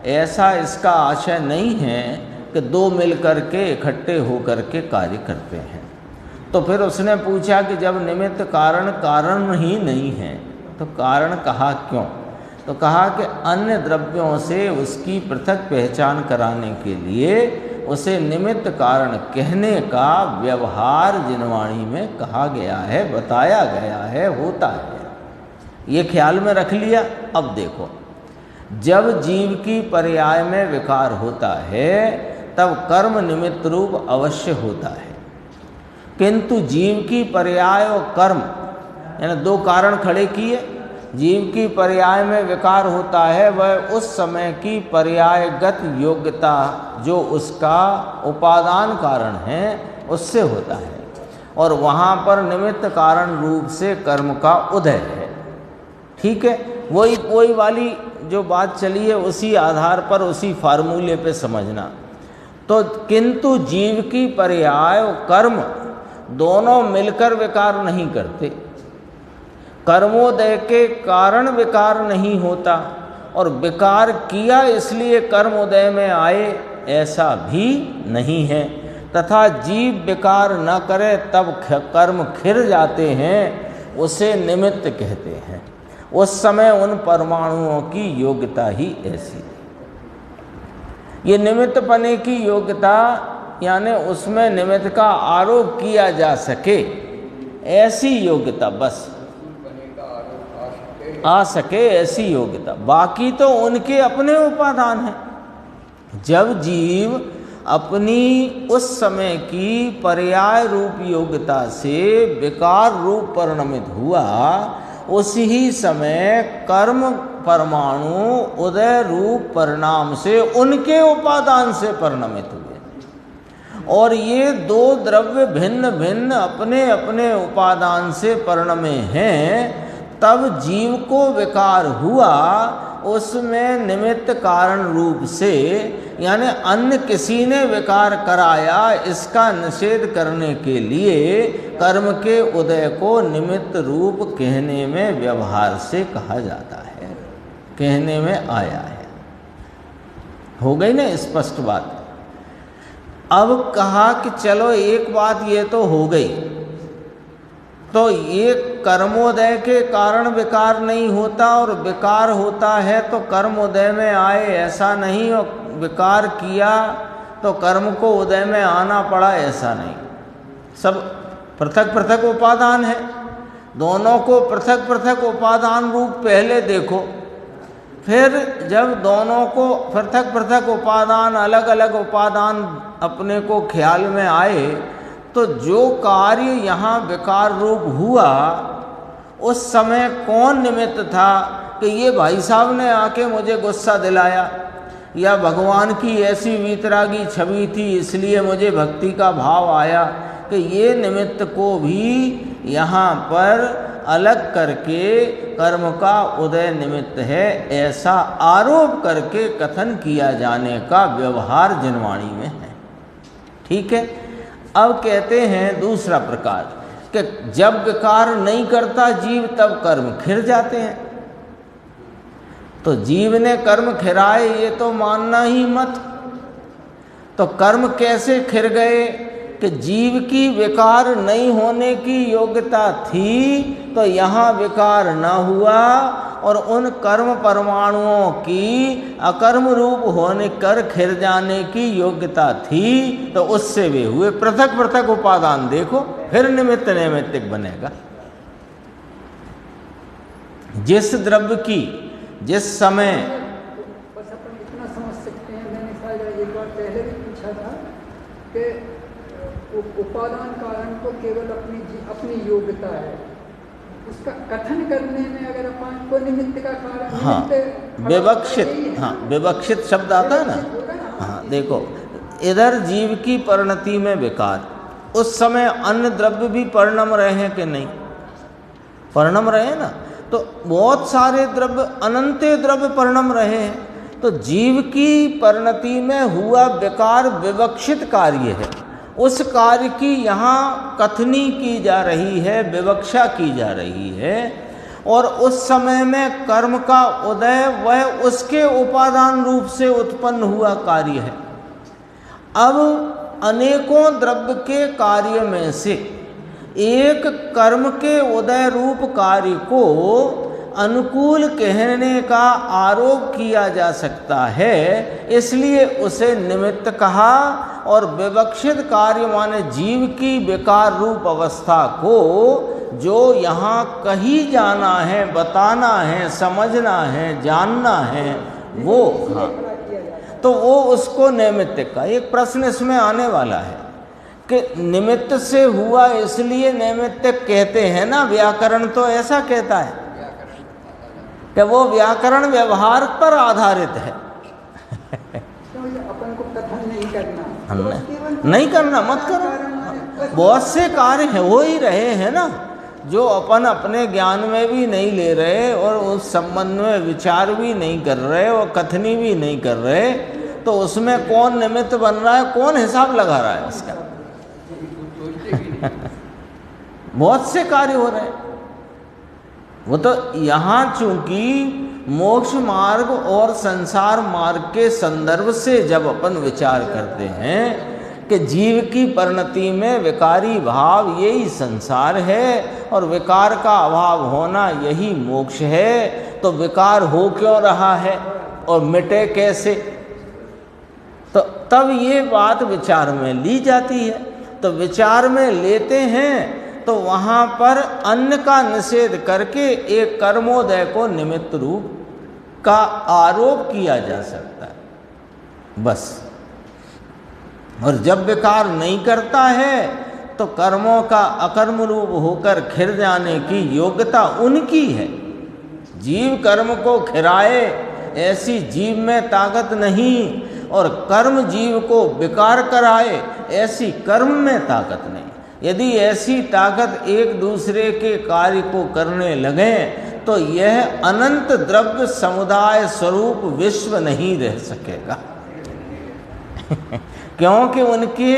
ऐसा इसका आशय नहीं है कि दो मिलकर के इकट्ठे होकर के कार्य करते हैं। तो फिर उसने पूछा कि जब निमित्त कारण कारण ही नहीं है तो कारण कहा क्यों? तो कहा कि अन्य द्रव्यों से उसकी पृथक पहचान कराने के लिए उसे निमित्त कारण कहने का व्यवहार जिनवाणी में कहा गया है, बताया गया है, होता है। ये ख्याल में रख लिया। अब देखो, जब जीव की पर्याय में विकार होता है तब कर्म निमित्त रूप अवश्य होता है, किंतु जीव की पर्याय और कर्म यानी दो कारण खड़े किए, जीव की पर्याय में विकार होता है वह उस समय की पर्यायगत योग्यता जो उसका उपादान कारण है उससे होता है, और वहाँ पर निमित्त कारण रूप से कर्म का उदय है। ठीक है, वही वाली जो बात चली है उसी आधार पर, उसी फार्मूले पे समझना। तो किंतु जीव की पर्याय और कर्म दोनों मिलकर विकार नहीं करते। कर्मोदय के कारण विकार नहीं होता, और विकार किया इसलिए कर्मोदय में आए ऐसा भी नहीं है। तथा जीव विकार न करे तब कर्म खिर जाते हैं, उसे निमित्त कहते हैं। उस समय उन परमाणुओं की योग्यता ही ऐसी। ये निमित्त पने की योग्यता यानी उसमें निमित्त का आरोप किया जा सके ऐसी योग्यता, बस आ सके ऐसी योग्यता। बाकी तो उनके अपने उपादान हैं। जब जीव अपनी उस समय की पर्याय रूप योग्यता से विकार रूप परिणमित हुआ, उसी समय कर्म परमाणु उदय रूप परिणाम से उनके उपादान से परिणमित हुए। और ये दो द्रव्य भिन्न भिन्न अपने अपने उपादान से परिणमे हैं, तब जीव को विकार हुआ उसमें निमित्त कारण रूप से, यानी अन्य किसी ने विकार कराया, इसका निषेध करने के लिए कर्म के उदय को निमित्त रूप कहने में व्यवहार से कहा जाता है, कहने में आया है। हो गई ना स्पष्ट बात। अब कहा कि चलो एक बात ये तो हो गई, तो ये कर्मोदय के कारण विकार नहीं होता, और विकार होता है तो कर्मोदय में आए ऐसा नहीं, और विकार किया तो कर्म को उदय में आना पड़ा ऐसा नहीं। सब पृथक पृथक उपादान है, दोनों को पृथक पृथक उपादान रूप पहले देखो, फिर जब दोनों को पृथक पृथक उपादान अलग अलग उपादान अपने को ख्याल में आए, तो जो कार्य यहाँ विकार रूप हुआ उस समय कौन निमित्त था कि ये भाई साहब ने आके मुझे गुस्सा दिलाया, या भगवान की ऐसी वीतरागी छवि थी इसलिए मुझे भक्ति का भाव आया, कि ये निमित्त को भी यहाँ पर अलग करके कर्म का उदय निमित्त है ऐसा आरोप करके कथन किया जाने का व्यवहार जिनवाणी में है। ठीक है। अब कहते हैं दूसरा प्रकार कि जब विकार नहीं करता जीव तब कर्म खिर जाते हैं। तो जीव ने कर्म खिराए ये तो मानना ही मत। तो कर्म कैसे खिर गए कि जीव की विकार नहीं होने की योग्यता थी तो यहाँ विकार न हुआ, और उन कर्म परमाणुओं की अकर्म रूप होने कर खिर जाने की योग्यता थी, तो उससे वे हुए पृथक पृथक उपादान। देखो फिर निमित्त नैमित्तिक बनेगा। जिस द्रव्य की जिस समय बस अपन इतना समझ सकते हैं, मैंने शायद एक बार पहले भी पूछा था कि उपादान कारण तो केवल अपनी योग्यता है, उसका कथन करने में अगर अपन को निमित्त का कारण, हाँ विवक्षित, हाँ विवक्षित शब्द आता है ना। हाँ देखो, इधर जीव की परिणति में विकार, उस समय अन्य द्रव्य भी परिणम रहे हैं कि नहीं? परिणम रहे ना। तो बहुत सारे द्रव्य, अनंत द्रव्य परिणम रहे हैं। तो जीव की परिणति में हुआ विकार विवक्षित कार्य है, उस कार्य की यहाँ कथनी की जा रही है, विवक्षा की जा रही है। और उस समय में कर्म का उदय वह उसके उपादान रूप से उत्पन्न हुआ कार्य है। अब अनेकों द्रव्य के कार्य में से एक कर्म के उदय रूप कार्य को अनुकूल कहने का आरोप किया जा सकता है, इसलिए उसे निमित्त कहा। और विवक्षित कार्य माने जीव की विकार रूप अवस्था को जो यहाँ कही जाना है, बताना है, समझना है, जानना है, वो हाँ, तो वो उसको निमित्त का। एक प्रश्न इसमें आने वाला है कि निमित्त से हुआ इसलिए निमित्त कहते हैं ना, व्याकरण तो ऐसा कहता है कि वो व्याकरण व्यवहार पर आधारित है। तो अपन को कथन नहीं करना, नहीं करना, मत करो। बहुत से कार्य है हो ही रहे हैं ना, जो अपन अपने ज्ञान में भी नहीं ले रहे और उस संबंध में विचार भी नहीं कर रहे और कथनी भी नहीं कर रहे, तो उसमें कौन निमित्त बन रहा है, कौन हिसाब लगा रहा है इसका? बहुत से कार्य हो रहे हैं। वो तो यहाँ चूंकि मोक्ष मार्ग और संसार मार्ग के संदर्भ से जब अपन विचार करते हैं कि जीव की परिणति में विकारी भाव यही संसार है और विकार का अभाव होना यही मोक्ष है, तो विकार हो क्यों रहा है और मिटे कैसे? तो तब ये बात विचार में ली जाती है। तो विचार में लेते हैं तो वहाँ पर अन्य का निषेध करके एक कर्मोदय को निमित्त रूप का आरोप किया जा सकता है, बस। और जब विकार नहीं करता है तो कर्मों का अकर्म रूप होकर खिर जाने की योग्यता उनकी है। जीव कर्म को खिराए ऐसी जीव में ताकत नहीं, और कर्म जीव को विकार कराए ऐसी कर्म में ताकत नहीं। यदि ऐसी ताकत एक दूसरे के कार्य को करने लगे तो यह अनंत द्रव्य समुदाय स्वरूप विश्व नहीं रह सकेगा। क्योंकि उनकी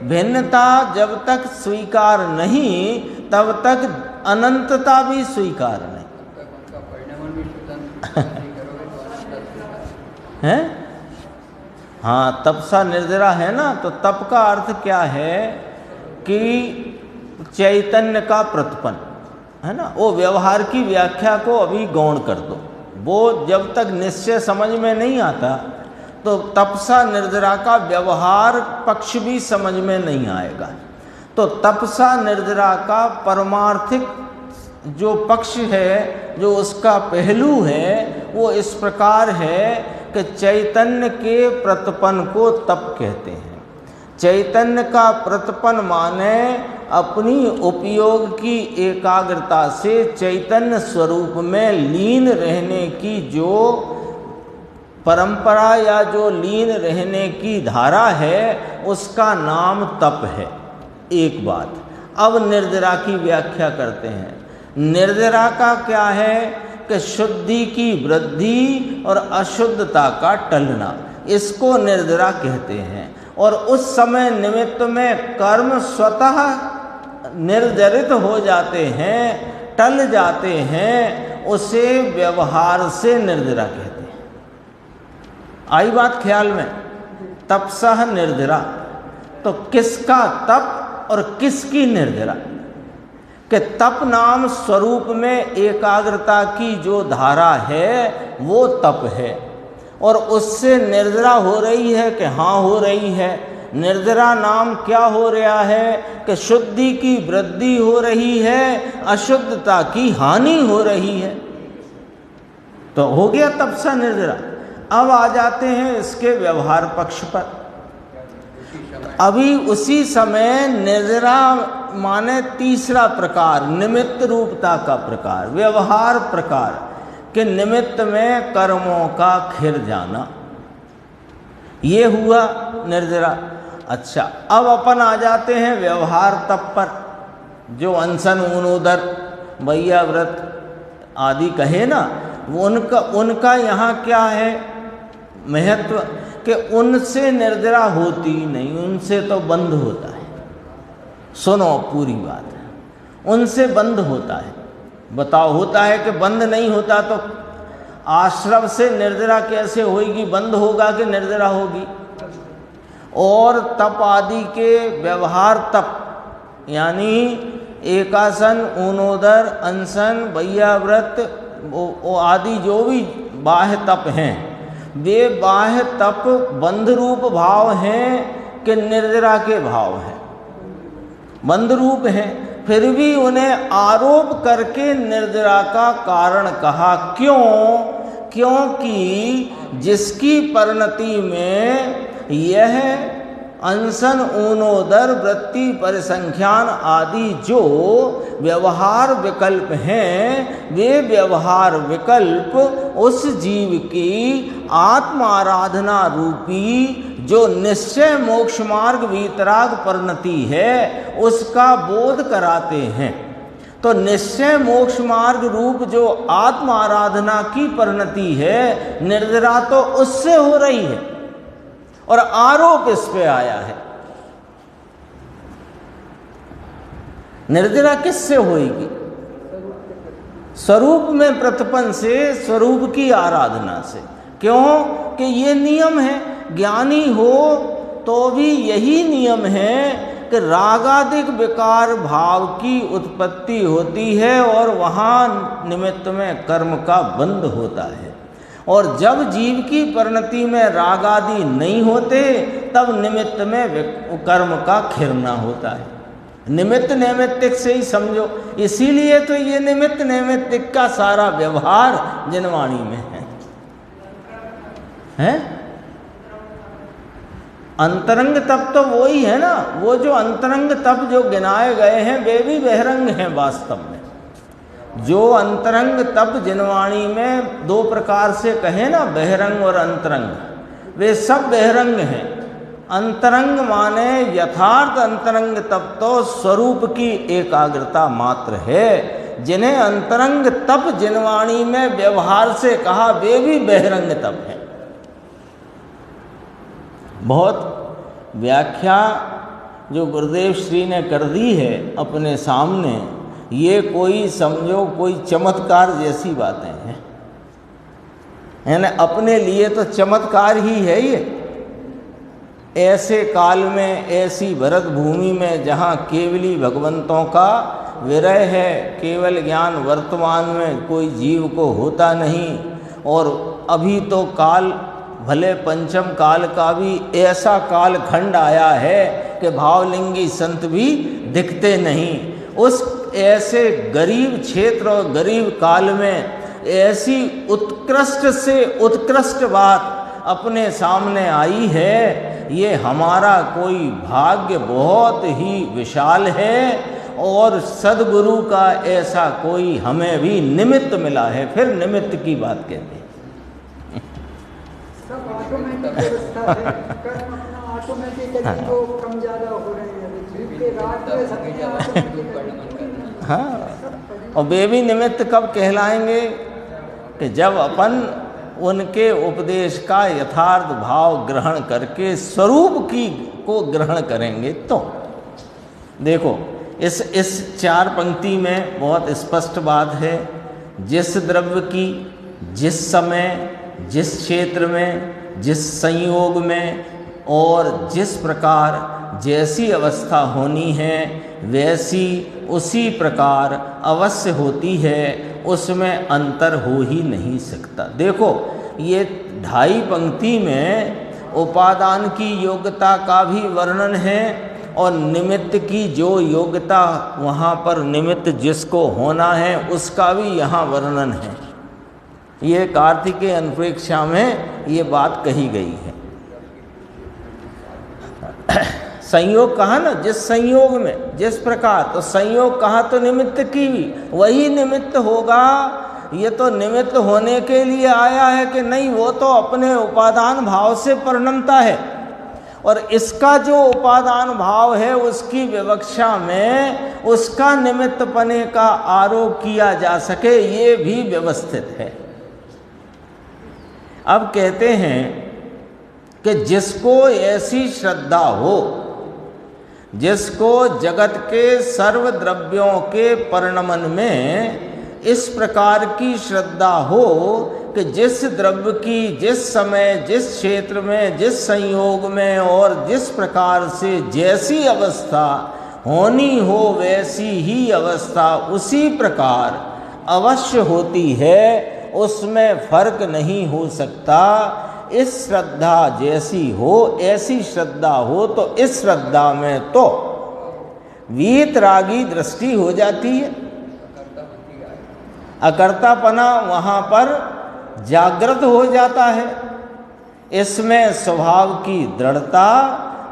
भिन्नता जब तक स्वीकार नहीं तब तक अनंतता भी स्वीकार नहीं है। हाँ, तपसा निर्जरा है ना, तो तप का अर्थ क्या है कि चैतन्य का प्रतिपन्न है ना। वो व्यवहार की व्याख्या को अभी गौण कर दो, वो जब तक निश्चय समझ में नहीं आता तो तपसा निर्जरा का व्यवहार पक्ष भी समझ में नहीं आएगा। तो तपसा निर्जरा का परमार्थिक जो पक्ष है, जो उसका पहलू है, वो इस प्रकार है कि चैतन्य के प्रतिपन्न को तप कहते हैं। चैतन्य का प्रतिपन्न माने अपनी उपयोग की एकाग्रता से चैतन्य स्वरूप में लीन रहने की जो परंपरा या जो लीन रहने की धारा है, उसका नाम तप है। एक बात। अब निर्जरा की व्याख्या करते हैं। निर्जरा का क्या है कि शुद्धि की वृद्धि और अशुद्धता का टलना, इसको निर्जरा कहते हैं। और उस समय निमित्त में कर्म स्वतः निर्जरित हो जाते हैं, टल जाते हैं, उसे व्यवहार से निर्जरा कहते हैं। आई बात ख्याल में? तपसह निर्जरा, तो किसका तप और किसकी निर्जरा? कि तप नाम स्वरूप में एकाग्रता की जो धारा है वो तप है, और उससे निर्जरा हो रही है कि हाँ हो रही है। निर्जरा नाम क्या हो रहा है कि शुद्धि की वृद्धि हो रही है, अशुद्धता की हानि हो रही है। तो हो गया तपसा निर्जरा। अब आ जाते हैं इसके व्यवहार पक्ष पर। अभी उसी समय निर्जरा माने तीसरा प्रकार, निमित्त रूपता का प्रकार, व्यवहार प्रकार के निमित्त में कर्मों का खिर जाना, ये हुआ निर्जरा। अच्छा, अब अपन आ जाते हैं व्यवहार तप पर, जो अनशन ऊन उदर, भैया व्रत आदि कहे ना, वो उनका यहाँ क्या है महत्व, कि उनसे निर्जरा होती नहीं, उनसे तो बंद होता है। सुनो पूरी बात है, उनसे बंद होता है। बताओ, होता है कि बंद नहीं होता? तो आश्रम से निर्जरा कैसे होगी? बंद होगा कि निर्जरा होगी? और तप आदि के व्यवहार तप, यानी एकासन, ऊनोदर, अनशन, बैयाव्रत आदि जो भी बाह्य तप हैं, वे बाह्य तप बंध रूप भाव हैं कि निर्जरा के भाव हैं? बंध रूप हैं। फिर भी उन्हें आरोप करके निर्जरा का कारण कहा। क्यों? क्योंकि जिसकी परिणति में यह अनशन, ऊनोदर, वृत्ति, परिसंख्यान आदि जो व्यवहार विकल्प हैं, वे व्यवहार विकल्प उस जीव की आत्माराधना रूपी जो निश्चय मोक्ष मार्ग वीतराग परिणति है, उसका बोध कराते हैं। तो निश्चय मोक्ष मार्ग रूप जो आत्म आराधना की परिणति है, निर्जरा तो उससे हो रही है, और आरोप इस पे आया है। निर्जरा किससे होगी? स्वरूप में प्रतिपन्न से, स्वरूप की आराधना से। क्यों? कि ये नियम है। ज्ञानी हो तो भी यही नियम है कि रागादिक विकार भाव की उत्पत्ति होती है और वहाँ निमित्त में कर्म का बंध होता है। और जब जीव की परिणति में रागादि नहीं होते, तब निमित्त में कर्म का खिरना होता है। निमित्त नैमित्तिक से ही समझो। इसीलिए तो ये निमित्त नैमित्तिक का सारा व्यवहार जिनवाणी में है? अंतरंग तप तो वो ही है ना। वो जो अंतरंग तप जो गिनाए गए हैं, वे भी बहिरंग हैं वास्तव में। जो अंतरंग तप जिनवाणी में दो प्रकार से कहे ना, बहिरंग और अंतरंग, वे सब बहिरंग हैं। अंतरंग माने यथार्थ अंतरंग तप तो स्वरूप की एकाग्रता मात्र है। जिन्हें अंतरंग तप जिनवाणी में व्यवहार से कहा, वे भी बहिरंग तप हैं। बहुत व्याख्या जो गुरुदेव श्री ने कर दी है अपने सामने, ये कोई समझो कोई चमत्कार जैसी बातें हैं, है ना। अपने लिए तो चमत्कार ही है ये। ऐसे काल में, ऐसी भरत भूमि में जहाँ केवली भगवंतों का विरह है, केवल ज्ञान वर्तमान में कोई जीव को होता नहीं, और अभी तो काल भले पंचम काल का भी ऐसा काल खंड आया है कि भावलिंगी संत भी दिखते नहीं। उस ऐसे गरीब क्षेत्र और गरीब काल में ऐसी उत्कृष्ट से उत्कृष्ट बात अपने सामने आई है, ये हमारा कोई भाग्य बहुत ही विशाल है। और सद्गुरु का ऐसा कोई हमें भी निमित्त मिला है। फिर निमित्त की बात कहते हैं। सब ऑटोमेटिक व्यवस्था है। कर्म अपना ऑटोमेटिकली वो कम ज़्यादा हो रहे हैं। जीव के रात में सबके ऑटोमेटिकली। हाँ, और वे भी निमित्त कब कहलाएंगे? कि जब अपन उनके उपदेश का यथार्थ भाव ग्रहण करके स्वरूप की को ग्रहण करेंगे। तो देखो, इस चार पंक्ति में बहुत स्पष्ट बात है। जिस द्रव्य की जिस समय, जिस क्षेत्र में, जिस संयोग में और जिस प्रकार जैसी अवस्था होनी है, वैसी उसी प्रकार अवश्य होती है, उसमें अंतर हो ही नहीं सकता। देखो, ये 2.5 पंक्ति में उपादान की योग्यता का भी वर्णन है और निमित्त की जो योग्यता वहाँ पर निमित्त जिसको होना है उसका भी यहाँ वर्णन है। ये कार्तिकेय अनुप्रेक्षा में ये बात कही गई है। संयोग कहा ना, जिस संयोग में जिस प्रकार, तो संयोग कहा तो निमित्त की भी वही निमित्त होगा। ये तो निमित्त होने के लिए आया है कि नहीं, वो तो अपने उपादान भाव से परिणमता है। और इसका जो उपादान भाव है उसकी विवक्षा में उसका निमित्तपने का आरोप किया जा सके, ये भी व्यवस्थित है। अब कहते हैं कि जिसको ऐसी श्रद्धा हो, जिसको जगत के सर्व द्रव्यों के परिणमन में इस प्रकार की श्रद्धा हो कि जिस द्रव्य की जिस समय जिस क्षेत्र में जिस संयोग में और जिस प्रकार से जैसी अवस्था होनी हो वैसी ही अवस्था उसी प्रकार अवश्य होती है, उसमें फर्क नहीं हो सकता। इस श्रद्धा जैसी हो ऐसी श्रद्धा हो तो इस श्रद्धा में तो वीतरागी दृष्टि हो जाती है, अकर्तापना वहाँ पर जागृत हो जाता है। इसमें स्वभाव की दृढ़ता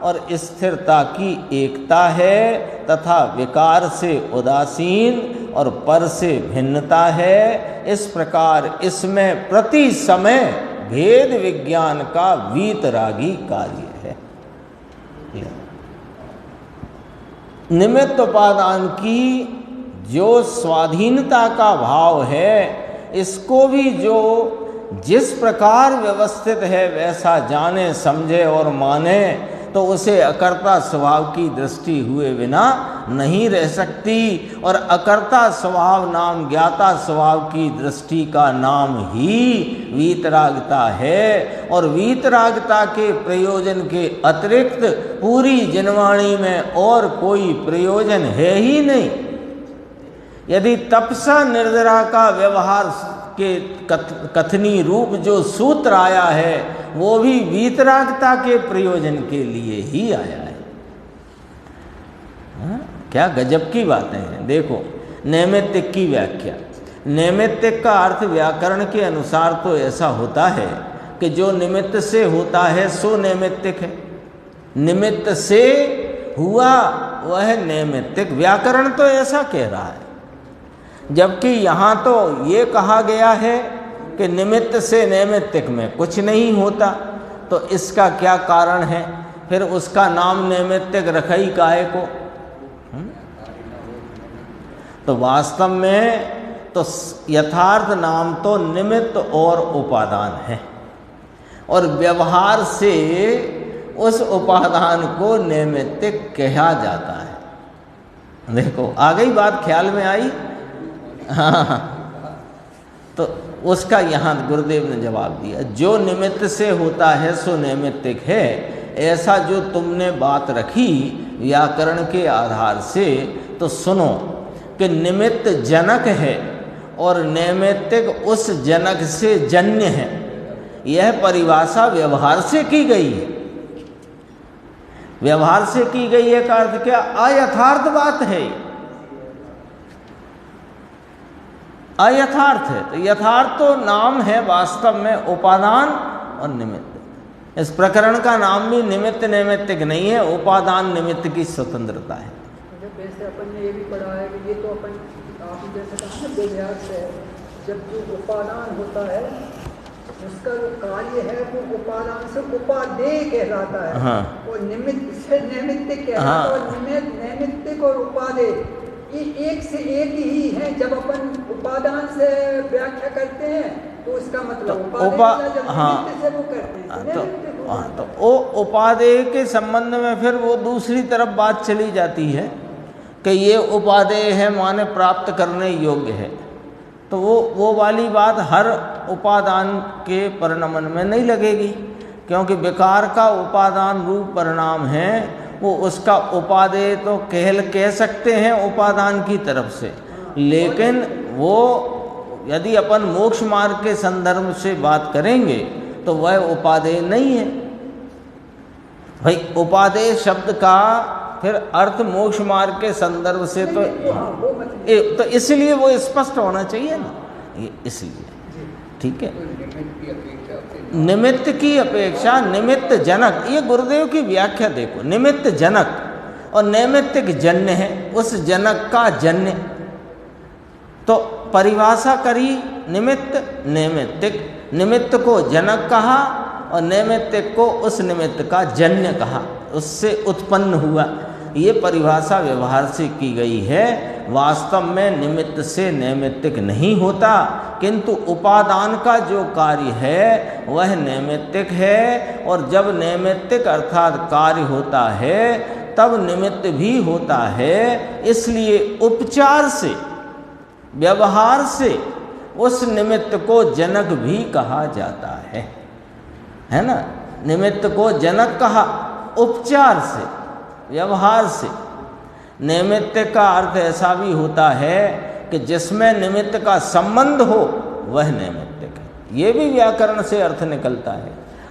और स्थिरता की एकता है तथा विकार से उदासीन और पर से भिन्नता है। इस प्रकार इसमें प्रति समय भेद विज्ञान का वीतरागी कार्य है। निमित्त उपादान की जो स्वाधीनता का भाव है, इसको भी जो जिस प्रकार व्यवस्थित है वैसा जाने समझे और माने तो उसे अकर्ता स्वभाव की दृष्टि हुए बिना नहीं रह सकती। और अकर्ता स्वभाव नाम ज्ञाता स्वभाव की दृष्टि का नाम ही वीतरागता है। और वीतरागता के प्रयोजन के अतिरिक्त पूरी जिनवाणी में और कोई प्रयोजन है ही नहीं। यदि तपसा निर्जरा का व्यवहार के कथनी रूप जो सूत्र आया है वो भी वीतरागता के प्रयोजन के लिए ही आया है। क्या गजब की बातें हैं। देखो नैमित्तिक की व्याख्या, नैमित्तिक का अर्थ व्याकरण के अनुसार तो ऐसा होता है कि जो निमित्त से होता है सो नैमित्तिक है, निमित्त से हुआ वह नैमित्तिक। व्याकरण तो ऐसा कह रहा है, जबकि यहाँ तो ये कहा गया है कि निमित्त से नैमित्तिक में कुछ नहीं होता। तो इसका क्या कारण है? फिर उसका नाम नैमित्तिक रखा ही काहे को? तो वास्तव में तो यथार्थ नाम तो निमित्त और उपादान है, और व्यवहार से उस उपादान को नैमित्तिक कहा जाता है। देखो आ गई बात, ख्याल में आई? हाँ, तो उसका यहाँ गुरुदेव ने जवाब दिया, जो निमित्त से होता है सो नैमित्तिक है। ऐसा जो तुमने बात रखी व्याकरण के आधार से, तो सुनो कि निमित्त जनक है और नैमित्तिक उस जनक से जन्य है। यह परिभाषा व्यवहार से की गई है। व्यवहार से की गई है का अर्थ क्या? अयथार्थ बात है, अयथार्थ है। तो यथार्थ तो नाम है वास्तव में उपादान और निमित्त। इस प्रकरण का नाम भी निमित्त नैमित्तिक नहीं है, उपादान निमित्त की स्वतंत्रता है। वैसे अपन ने ये भी पढ़ा है कि ये तो अपन आप जैसे कहा ना व्यवहार से है। जब जो उपादान होता है उसका जो कार्य है वो उपादान से उपादेय कहलाता है। हाँ। और निमित्त से नैमित्तिक कहलाता है। हाँ। और नैमित्तिक और उपादेय ये एक से एक ही है। जब अपन उपादान से व्याख्या करते हैं तो उसका मतलब हाँ, से वो करते हैं। तो वो उपादेय के संबंध में फिर वो दूसरी तरफ बात चली जाती है कि ये उपादेय है माने प्राप्त करने योग्य है। तो वो वाली बात हर उपादान के परिणमन में नहीं लगेगी, क्योंकि विकार का उपादान रूप परिणाम है, वो उसका उपादेय तो कह सकते हैं उपादान की तरफ से। लेकिन वो यदि अपन मोक्ष मार्ग के संदर्भ से बात करेंगे तो वह उपादेय नहीं है। भाई उपादेय शब्द का फिर अर्थ मोक्ष मार्ग के संदर्भ से तो इसलिए वो स्पष्ट होना चाहिए ना, ये इसलिए ठीक है। निमित्त की अपेक्षा निमित्त जनक, ये गुरुदेव की व्याख्या देखो, निमित्त जनक और नैमित्तिक जन्य है, उस जनक का जन्य। तो परिभाषा करी निमित्त नैमित्तिक, निमित्त को जनक कहा और नैमित्तिक को उस निमित्त का जन्य कहा, उससे उत्पन्न हुआ। ये परिभाषा व्यवहार से की गई है। वास्तव में निमित्त से नैमित्तिक नहीं होता, किंतु उपादान का जो कार्य है वह नैमित्तिक है, और जब नैमित्तिक अर्थात कार्य होता है तब निमित्त भी होता है। इसलिए उपचार से, व्यवहार से उस निमित्त को जनक भी कहा जाता है ना। निमित्त को जनक कहा उपचार से, व्यवहार से। निमित्त का अर्थ ऐसा भी होता है कि जिसमें निमित्त का संबंध हो वह नैमित्तिक है। ये भी व्याकरण से अर्थ निकलता है।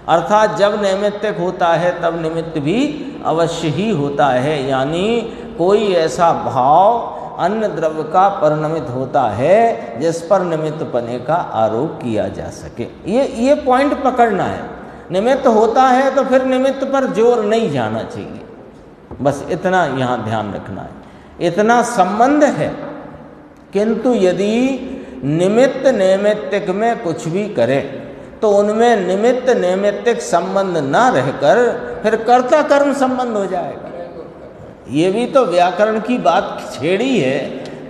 अर्थात जब नैमित्तिक होता है तब निमित्त भी अवश्य ही होता है, यानी कोई ऐसा भाव अन्य द्रव्य का परिणमित होता है जिस पर निमित्त पने का आरोप किया जा सके। ये पॉइंट पकड़ना है। निमित्त होता है तो फिर निमित्त पर जोर नहीं जाना चाहिए, बस इतना यहाँ ध्यान रखना है। इतना संबंध है, किंतु यदि निमित्त नैमित्तिक में कुछ भी करे तो उनमें निमित्त नैमित्तिक संबंध ना रहकर फिर कर्ता कर्म संबंध हो जाएगा। ये भी तो व्याकरण की बात छेड़ी है,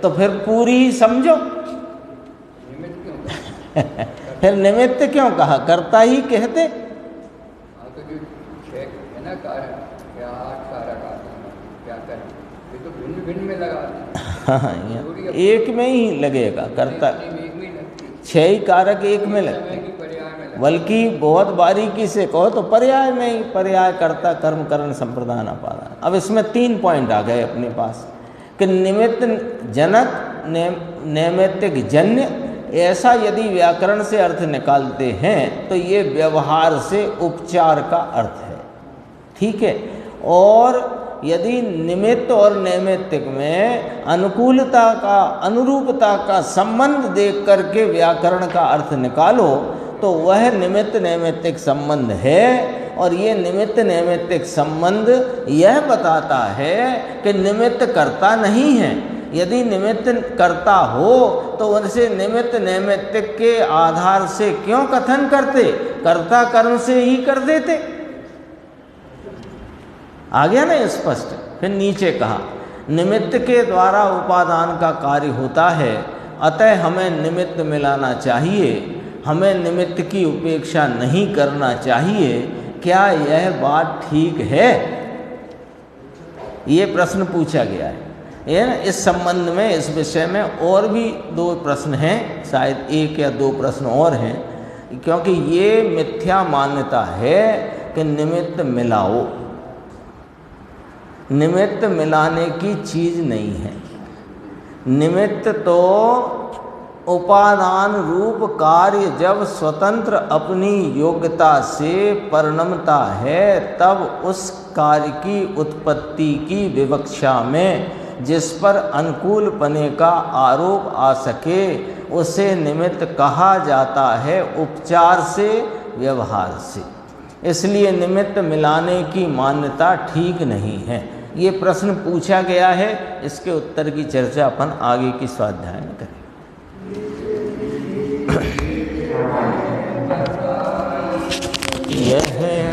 तो फिर पूरी ही समझो। फिर निमित्त क्यों कहा, कर्ता ही कहते। तो जो छह है ना कारण या आठ कारक आते हैं व्याकरण, ये तो भिन्न भिन्न में लगाते हैं। हाँ, एक में ही लगेगा कर्ता, छह ही कारक एक में लगते, बल्कि बहुत बारीकी से कहो तो पर्याय में ही, पर्याय कर्ता कर्म करण संप्रदान अपादान। अब इसमें 3 पॉइंट आ गए अपने पास कि निमित्त जनक, नैमित्तिक जन्य। ऐसा यदि व्याकरण से अर्थ निकालते हैं तो ये व्यवहार से उपचार का अर्थ है, ठीक है। और यदि निमित्त और नैमित्तिक में अनुकूलता का, अनुरूपता का संबंध देख करके व्याकरण का अर्थ निकालो तो वह निमित्त नैमित्तिक संबंध है। और ये निमित्त नैमित्तिक संबंध यह बताता है कि निमित्त कर्ता नहीं है। यदि निमित्त कर्ता हो तो उनसे निमित्त नैमित्तिक के आधार से क्यों कथन करते, कर्ता कर्म से ही कर देते। आ गया ना स्पष्ट। फिर नीचे कहा निमित्त के द्वारा उपादान का कार्य होता है, अतः हमें निमित्त मिलाना चाहिए, हमें निमित्त की उपेक्षा नहीं करना चाहिए। क्या यह बात ठीक है? ये प्रश्न पूछा गया है। इस संबंध में, इस विषय में और भी 2 प्रश्न हैं, शायद 1 या 2 प्रश्न और हैं, क्योंकि ये मिथ्या मान्यता है कि निमित्त मिलाओ। निमित्त मिलाने की चीज़ नहीं है। निमित्त तो उपादान रूप कार्य जब स्वतंत्र अपनी योग्यता से परिणमता है तब उस कार्य की उत्पत्ति की विवक्षा में जिस पर अनुकूल पने का आरोप आ सके उसे निमित्त कहा जाता है, उपचार से, व्यवहार से। इसलिए निमित्त मिलाने की मान्यता ठीक नहीं है। ये प्रश्न पूछा गया है, इसके उत्तर की चर्चा अपन आगे की स्वाध्याय में करें। यह